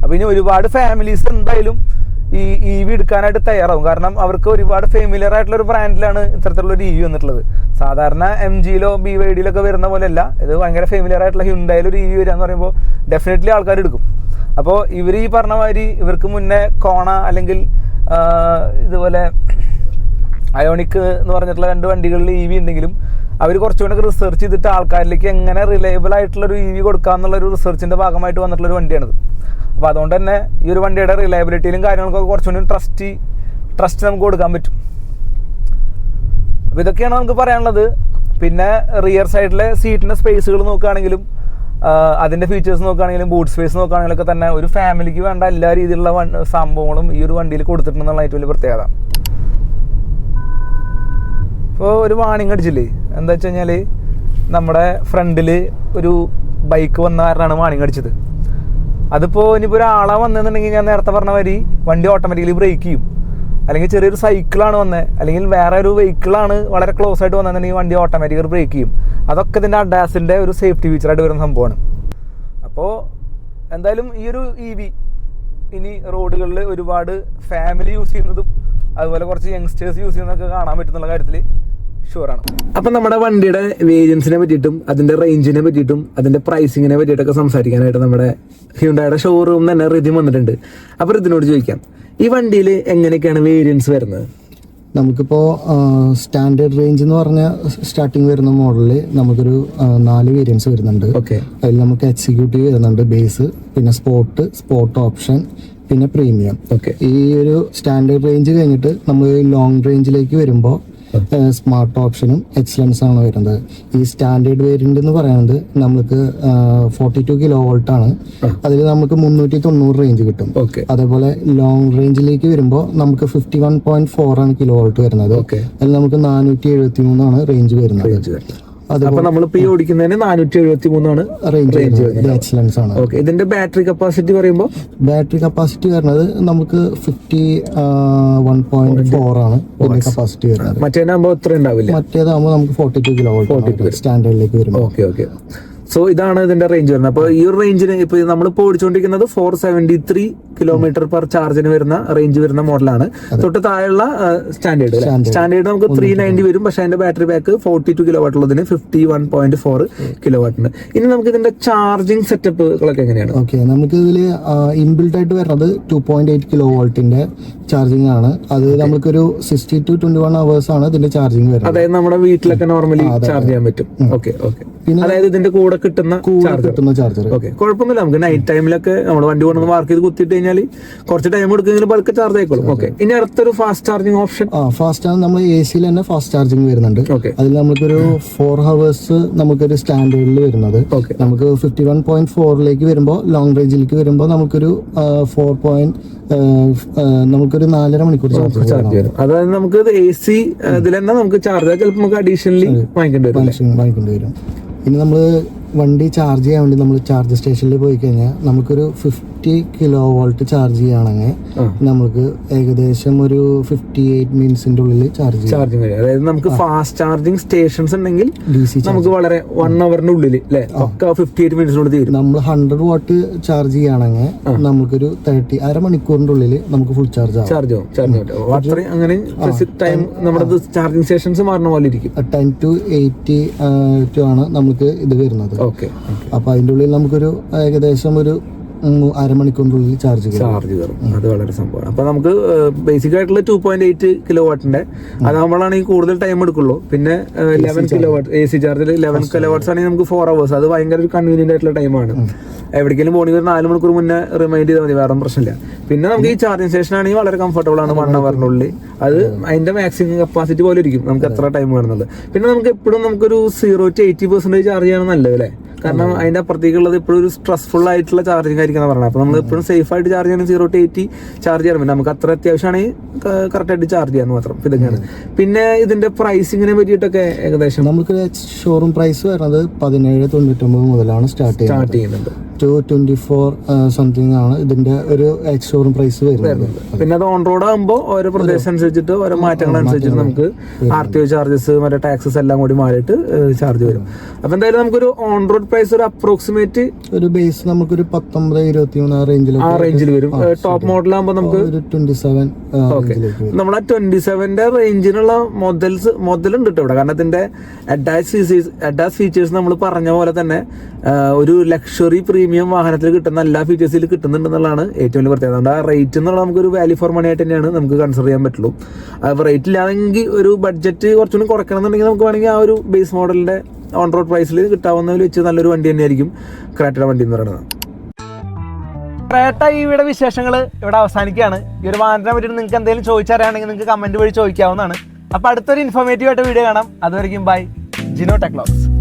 Speaker 1: അപ്പോൾ ഇനി ഒരുപാട് ഫാമിലീസ് എന്തായാലും ഈ EV എടുക്കാനായിട്ട് തയ്യാറാവും, കാരണം അവർക്ക് ഒരുപാട് ഫെമിലിയർ ആയിട്ടുള്ള ഒരു ബ്രാൻഡിലാണ് ഇത്തരത്തിലുള്ള ഒരു EV വന്നിട്ടുള്ളത്. സാധാരണ MGയിലോ BYDയിലൊക്കെ വരുന്ന പോലെയല്ല, ഇത് ഭയങ്കര ഫെമിലിയർ ആയിട്ടുള്ള ഹ്യുണ്ടായിൽ ഒരു EV വരിക എന്ന് പറയുമ്പോൾ ഡെഫിനറ്റ്ലി ആൾക്കാർ എടുക്കും. അപ്പോൾ ഇവർ ഈ പറഞ്ഞ മാതിരി ഇവർക്ക് മുന്നേ കോണ അല്ലെങ്കിൽ ഇതുപോലെ അയോണിക് എന്ന് പറഞ്ഞിട്ടുള്ള 2 വണ്ടികളിൽ EV ഉണ്ടെങ്കിലും അവർ കുറച്ചുകൂടെ റിസർച്ച് ചെയ്തിട്ട് ആൾക്കാരിലേക്ക് എങ്ങനെ റിലയബിൾ ആയിട്ടുള്ളൊരു EV കൊടുക്കാമെന്നുള്ളൊരു റിസർച്ചിൻ്റെ ഭാഗമായിട്ട് വന്നിട്ടുള്ളൊരു വണ്ടിയാണിത്. അപ്പോൾ അതുകൊണ്ട് തന്നെ ഈ ഒരു വണ്ടിയുടെ റിലയബിലിറ്റിയിലും കാര്യങ്ങൾക്കൊക്കെ കുറച്ചുകൂടി ട്രസ്റ്റ് നമുക്ക് കൊടുക്കാൻ പറ്റും. അപ്പോൾ ഇതൊക്കെയാണ് നമുക്ക് പറയാനുള്ളത്. പിന്നെ റിയർ സൈഡിലെ സീറ്റിൻ്റെ സ്പേസുകൾ നോക്കുകയാണെങ്കിലും അതിൻ്റെ ഫീച്ചേഴ്സ് നോക്കുകയാണെങ്കിലും ബൂട്ട് സ്പേസ് നോക്കുകയാണെങ്കിലൊക്കെ തന്നെ ഒരു ഫാമിലിക്ക് വേണ്ട എല്ലാ രീതിയിലുള്ള സംഭവങ്ങളും ഈ ഒരു വണ്ടിയിൽ കൊടുത്തിട്ടുണ്ടെന്നുള്ള ഏറ്റവും വലിയ പ്രത്യേകത. ഇപ്പോൾ ഒരു വാണിംഗ് അടിച്ചില്ലേ, എന്താ വെച്ച് കഴിഞ്ഞാൽ നമ്മുടെ ഫ്രണ്ടിൽ ഒരു ബൈക്ക് വന്ന കാരണമാണ് വാണിംഗ് അടിച്ചത്. അതിപ്പോൾ ഇനിയിപ്പോൾ ഒരാളെ വന്നതെന്നുണ്ടെങ്കിൽ ഞാൻ നേരത്തെ പറഞ്ഞ മാതിരി വണ്ടി ഓട്ടോമാറ്റിക്കലി ബ്രേക്ക് ചെയ്യും, അല്ലെങ്കിൽ ചെറിയൊരു സൈക്കിളാണ് വന്നത്, അല്ലെങ്കിൽ വേറെ ഒരു വെഹിക്കിളാണ് വളരെ ക്ലോസ് ആയിട്ട് വന്നതെന്നുണ്ടെങ്കിൽ വണ്ടി ഓട്ടോമാറ്റിക്കലി ബ്രേക്ക് ചെയ്യും. അതൊക്കെ ഇതിൻ്റെ അഡാസിൻ്റെ ഒരു സേഫ്റ്റി ഫീച്ചറായിട്ട് വരുന്ന സംഭവമാണ്. അപ്പോൾ എന്തായാലും ഈ ഒരു EV ഇനി റോഡുകളിൽ ഒരുപാട് ഫാമിലി യൂസ് ചെയ്യുന്നതും അതുപോലെ കുറച്ച് യങ്സ്റ്റേഴ്സ് യൂസ് ചെയ്യുന്നതൊക്കെ കാണാൻ പറ്റുന്നുള്ള കാര്യത്തിൽ ഷുവറാണ്. അപ്പം നമ്മുടെ വണ്ടിയുടെ വേരിയൻസിനെ പറ്റിയിട്ടും അതിൻ്റെ റേഞ്ചിനെ പറ്റിയിട്ടും അതിൻ്റെ പ്രൈസിങ്ങിനെ പറ്റിയിട്ടൊക്കെ സംസാരിക്കാനായിട്ട് നമ്മുടെ ഹ്യുണ്ടായുടെ ഷോറൂം തന്നെ റിതിം വന്നിട്ടുണ്ട്. അപ്പോൾ ഇതിനോട് ചോദിക്കാം, ഈ വണ്ടിയിൽ എങ്ങനെയൊക്കെയാണ് വേരിയൻസ് വരുന്നത്?
Speaker 4: നമുക്കിപ്പോൾ സ്റ്റാൻഡേർഡ് റേഞ്ച് എന്ന് പറഞ്ഞ സ്റ്റാർട്ടിങ് വരുന്ന മോഡലിൽ നമുക്കൊരു 4 വേരിയൻസ് വരുന്നുണ്ട്.
Speaker 1: ഓക്കെ,
Speaker 4: അതിൽ നമുക്ക് എക്സിക്യൂട്ടീവ് വരുന്നുണ്ട്, ബേസ്, പിന്നെ സ്പോർട്ട് ഓപ്ഷൻ, പിന്നെ പ്രീമിയം.
Speaker 1: ഓക്കെ,
Speaker 4: ഈ ഒരു സ്റ്റാൻഡേർഡ് റേഞ്ച് കഴിഞ്ഞിട്ട് നമ്മൾ ലോങ് റേഞ്ചിലേക്ക് വരുമ്പോൾ സ്മാർട്ട് ഓപ്ഷനും എക്സലൻസ് ആണ് വരുന്നത്. ഈ സ്റ്റാൻഡേർഡ് വേരിയന്റ് എന്ന് പറയുന്നത് നമുക്ക് 42 കിലോ വോൾട്ട് ആണ്. അതിൽ നമുക്ക് 390 റേഞ്ച് കിട്ടും. അതേപോലെ ലോങ് റേഞ്ചിലേക്ക് വരുമ്പോൾ നമുക്ക് 51.4 ആണ് കിലോ വോൾട്ട് വരുന്നത്. അതിൽ നമുക്ക് 473 ആണ് റേഞ്ച് വരുന്നത്.
Speaker 1: അപ്പൊ നമ്മളിപ്പോ ഈ ഓടിക്കുന്നതിന് 473 ആണ്
Speaker 4: റേഞ്ച് എക്സലൻസ് ആണ്.
Speaker 1: ഓക്കെ, ഇതിന്റെ ബാറ്ററി കപ്പാസിറ്റി പറയുമ്പോൾ
Speaker 4: ബാറ്ററി കപ്പാസിറ്റി വരുന്നത് നമുക്ക് 51.4 ആണ് കപ്പാസിറ്റി വരുന്നത്.
Speaker 1: മറ്റേതാകുമ്പോൾ ഇത്ര ഉണ്ടാവില്ല.
Speaker 4: മറ്റേതാകുമ്പോൾ നമുക്ക് 42 കിലോ വോൾട്ട് സ്റ്റാൻഡേർഡിലേക്ക് വരുമ്പോൾ.
Speaker 1: ഓക്കെ. സോ ഇതാണ് ഇതിന്റെ റേഞ്ച് വരുന്നത്. അപ്പോൾ ഈ ഒരു റേഞ്ചിന് ഇപ്പോൾ നമ്മളിപ്പോൾ ഓടിച്ചുകൊണ്ടിരിക്കുന്നത് 473 കിലോമീറ്റർ പെർ ചാർജിന് വരുന്ന റേഞ്ച് വരുന്ന മോഡലാണ്. തൊട്ട് താഴെയുള്ള സ്റ്റാൻഡേർഡ് നമുക്ക് 390 വരും. പക്ഷേ അതിന്റെ ബാറ്ററി ബാക്ക് 42 കിലോ വാട്ട് ഉള്ളതിന് 51.4 കിലോ വാട്ടിന്. ഇനി നമുക്ക് ഇതിന്റെ ചാർജിങ് സെറ്റപ്പുകളൊക്കെ എങ്ങനെയാണ്?
Speaker 4: ഓക്കെ, നമുക്ക് ഇതിൽ ഇൻബിൽട്ട് ആയിട്ട് വരുന്നത് 2.8 കിലോ വോൾട്ടിന്റെ ചാർജിങ് ആണ്. അത് നമുക്കൊരു 60 to 21 അവേഴ്സ് ആണ് ഇതിന്റെ ചാർജിങ് വരുന്നത്.
Speaker 1: അതായത് നമ്മുടെ വീട്ടിലൊക്കെ നോർമലി ചാർജ് ചെയ്യാൻ പറ്റും. ഓക്കെ. പിന്നെ അതായത് ഇതിന്റെ കൂടെ കിട്ടുന്ന
Speaker 4: ചാർജർ.
Speaker 1: ഓക്കെ, കുഴപ്പമൊന്നുമില്ല. നമുക്ക് നൈറ്റ് ടൈമിലൊക്കെ നമ്മൾ വണ്ടി കൊണ്ടുവന്ന് മാർക്ക് ചെയ്ത് കുത്തിയിട്ട് കഴിഞ്ഞാൽ കുറച്ച് ടൈം എടുക്കുമെങ്കിലും ബൾക്ക് ചാർജ് ആയിക്കോളും. ഓക്കെ, ഇനി അടുത്തൊരു ഫാസ്റ്റ് ചാർജിങ് ഓപ്ഷൻ.
Speaker 4: ഫാസ്റ്റ് ആണ്, നമ്മൾ AC തന്നെ ഫാസ്റ്റ് ചാർജിങ് വരുന്നുണ്ട്. അതിൽ നമുക്കൊരു 4 hours നമുക്കൊരു സ്റ്റാൻഡേർഡിൽ വരുന്നത്. നമുക്ക് 51.4 വരുമ്പോൾ ലോങ് റേഞ്ചിലേക്ക് വരുമ്പോൾ നമുക്കൊരു 4. നമുക്കൊരു 4.5 മണിക്കൂർ
Speaker 1: ചാർജ് വരും. അതായത് നമുക്ക് AC ഇതിൽ തന്നെ നമുക്ക് ചാർജ് ചിലപ്പോൾ നമുക്ക് അഡീഷണലി വാങ്ങിക്കേണ്ടി വരും.
Speaker 4: ഇനി നമ്മൾ വണ്ടി ചാർജ് ചെയ്യാൻ വേണ്ടി നമ്മൾ ചാർജ് സ്റ്റേഷനിൽ പോയി കഴിഞ്ഞാൽ നമുക്കൊരു 50 kW ചാർജ് ചെയ്യുകയാണെങ്കിൽ നമുക്ക് ഏകദേശം ഒരു 58 മിനിറ്റ്സിന്റെ ഉള്ളിൽ ചാർജിങ്
Speaker 1: വരും. അതായത് നമുക്ക് ഫാസ്റ്റ് ചാർജിങ് സ്റ്റേഷൻസ് ഉണ്ടെങ്കിൽ നമുക്ക് വളരെ 1 hourന്റെ ഉള്ളിൽ അല്ലെ ഒക്കെ 58 മിനിറ്റ്സിനുള്ളിൽ തീരും.
Speaker 4: നമ്മൾ 100 വാട്ട് ചാർജ് ചെയ്യുകയാണെങ്കിൽ നമുക്കൊരു 30 ഉള്ളിൽ നമുക്ക് ഫുൾ ചാർജ് ആവും.
Speaker 1: അത്രയും അങ്ങനെ ടൈം നമ്മുടെ ചാർജിങ് സ്റ്റേഷൻസ് മാറുന്ന പോലെ ഇരിക്കും.
Speaker 4: 10 to 80 ആണ് നമുക്ക് ഇത് വരുന്നത്. അപ്പൊ അതിന്റെ ഉള്ളിൽ നമുക്കൊരു ഏകദേശം ഒരു 1/2 മണിക്കൂറിനുള്ളിൽ ചാർജ്
Speaker 1: കയറും. അത് വളരെ സംഭവമാണ്. അപ്പൊ നമുക്ക് ബേസിക് ആയിട്ടുള്ള 2.8 കിലോവാട്ടിന്റെ അതാകുമ്പോഴാണ് ഈ കൂടുതൽ ടൈം എടുക്കുള്ളൂ. പിന്നെ 11 കിലോവാട്ട് AC ചാർജിൽ 11 കിലോവാട്ട്സ് ആണെങ്കിൽ നമുക്ക് 4 hours. അത് ഭയങ്കര ഒരു കൺവീനിയന്റ് ആയിട്ടുള്ള ടൈമാണ്. എവിടേക്കെങ്കിലും പോകണമെങ്കിൽ ഒരു 4 മണിക്കൂർ മുന്നേ റിമൈൻഡ് ചെയ്താൽ മതി, വേറെ പ്രശ്നമില്ല. പിന്നെ നമുക്ക് ഈ ചാർജിങ് സ്റ്റേഷൻ ആണെങ്കിൽ വളരെ കംഫർട്ടബിൾ ആണ്. 1 hourനുള്ളിൽ അത് അതിന്റെ മാക്സിമം കപ്പാസിറ്റി പോലെ ഇരിക്കും, നമുക്ക് എത്ര ടൈം വേണമെന്നുള്ളത്. പിന്നെ നമുക്ക് എപ്പോഴും നമുക്കൊരു 0 to 80% ചാർജ് ചെയ്യണം നല്ലത് അല്ലേ? കാരണം അതിന്റെ അപ്പുറത്തേക്കുള്ളത് ഇപ്പോഴും ഒരു സ്ട്രെസ്ഫുൾ ആയിട്ടുള്ള ചാർജിങ് ആയിരിക്കും പറഞ്ഞത്. അപ്പൊ നമ്മൾ എപ്പോഴും സേഫ് ആയിട്ട് ചാർജ് ചെയ്യണം. 0 to 80 ചാർജ് ചെയ്യണം. പിന്നെ നമുക്ക് അത്ര അത്യാവശ്യമാണെങ്കിൽ കറക്റ്റ് ആയിട്ട് ചാർജ് ചെയ്യാൻ മാത്രം. ഇതൊക്കെയാണ്. പിന്നെ ഇതിന്റെ പ്രൈസിങ്ങിനെ പറ്റിയിട്ടൊക്കെ ഏകദേശം
Speaker 4: നമുക്ക് ഷോറൂം പ്രൈസ് വരുന്നത് 1799 മുതലാണ് സ്റ്റാർട്ട് ചെയ്യുന്നുണ്ട്. 224 സംതിങ് ആണ് ഇതിന്റെ ഒരു ഷോറൂം പ്രൈസ് വരുന്നത്.
Speaker 1: പിന്നെ അത് ഓൺ റോഡ് ആകുമ്പോൾ ഓരോ പ്രദേശം അനുസരിച്ചിട്ട് ഓരോ മാറ്റങ്ങൾ അനുസരിച്ചിട്ട് നമുക്ക് RTO ചാർജസ് മറ്റേ ടാക്സസ് എല്ലാം കൂടി മാറിയിട്ട് ചാർജ് വരും. അപ്പൊ എന്തായാലും നമുക്കൊരു ഓൺ റോഡ് പ്രൈസ് ഒരു അപ്രോക്സിമേറ്റ് ഒരു
Speaker 4: ബേസ് നമുക്കൊരു 19-23
Speaker 1: ആ റേഞ്ചിൽ വരും. ടോപ്പ് മോഡലാകുമ്പോൾ നമുക്ക്
Speaker 4: 27.
Speaker 1: നമ്മളെ 27ന്റെ റേഞ്ചിനുള്ള മോഡലുണ്ട് കേട്ടോ ഇവിടെ. കാരണം ഇതിന്റെ അഡാസ് ഫീച്ചേഴ്സ് നമ്മൾ പറഞ്ഞ പോലെ തന്നെ ഒരു ലക്ഷറി പ്രീമിയം വാഹനത്തിൽ കിട്ടുന്ന എല്ലാ ഫീച്ചേഴ്സിൽ കിട്ടുന്നുണ്ടെന്നുള്ളതാണ് ഏറ്റവും വലിയ പ്രത്യേകത. അതുകൊണ്ട് ആ റേറ്റ് എന്നുള്ള നമുക്കൊരു വാല്യൂ ഫോർ മണി ആയിട്ട് തന്നെയാണ് നമുക്ക് കൺസിഡർ ചെയ്യാൻ പറ്റുള്ളൂ. അപ്പോൾ റേറ്റ് ഇല്ലാതെങ്കിൽ ഒരു ബഡ്ജറ്റ് കുറച്ചുകൂടി കുറയ്ക്കണം എന്നുണ്ടെങ്കിൽ നമുക്ക് വേണമെങ്കിൽ ആ ഒരു ബേസ് മോഡലിന്റെ ഓൺ റോഡ് പ്രൈസിൽ കിട്ടാവുന്നതിൽ വെച്ച് നല്ലൊരു വണ്ടി തന്നെയായിരിക്കും ക്രേറ്റയുടെ വണ്ടി എന്ന് പറയുന്നത്. ക്രേറ്റ ഇവിടെ വിശേഷങ്ങൾ ഇവിടെ അവസാനിക്കുകയാണ്. ഈ ഒരു വാഹനത്തിനെ പറ്റി നിങ്ങൾക്ക് എന്തെങ്കിലും ചോദിച്ചറിയാണെങ്കിൽ നിങ്ങൾക്ക് കമന്റ് വഴി ചോദിക്കാവുന്നതാണ്. അപ്പോൾ അടുത്തൊരു ഇൻഫോർമേറ്റീവ് ആയിട്ട് വീഡിയോ കാണാം. അതുവരെയും ബൈ. ജിനോ ടെക്ലോക്സ്.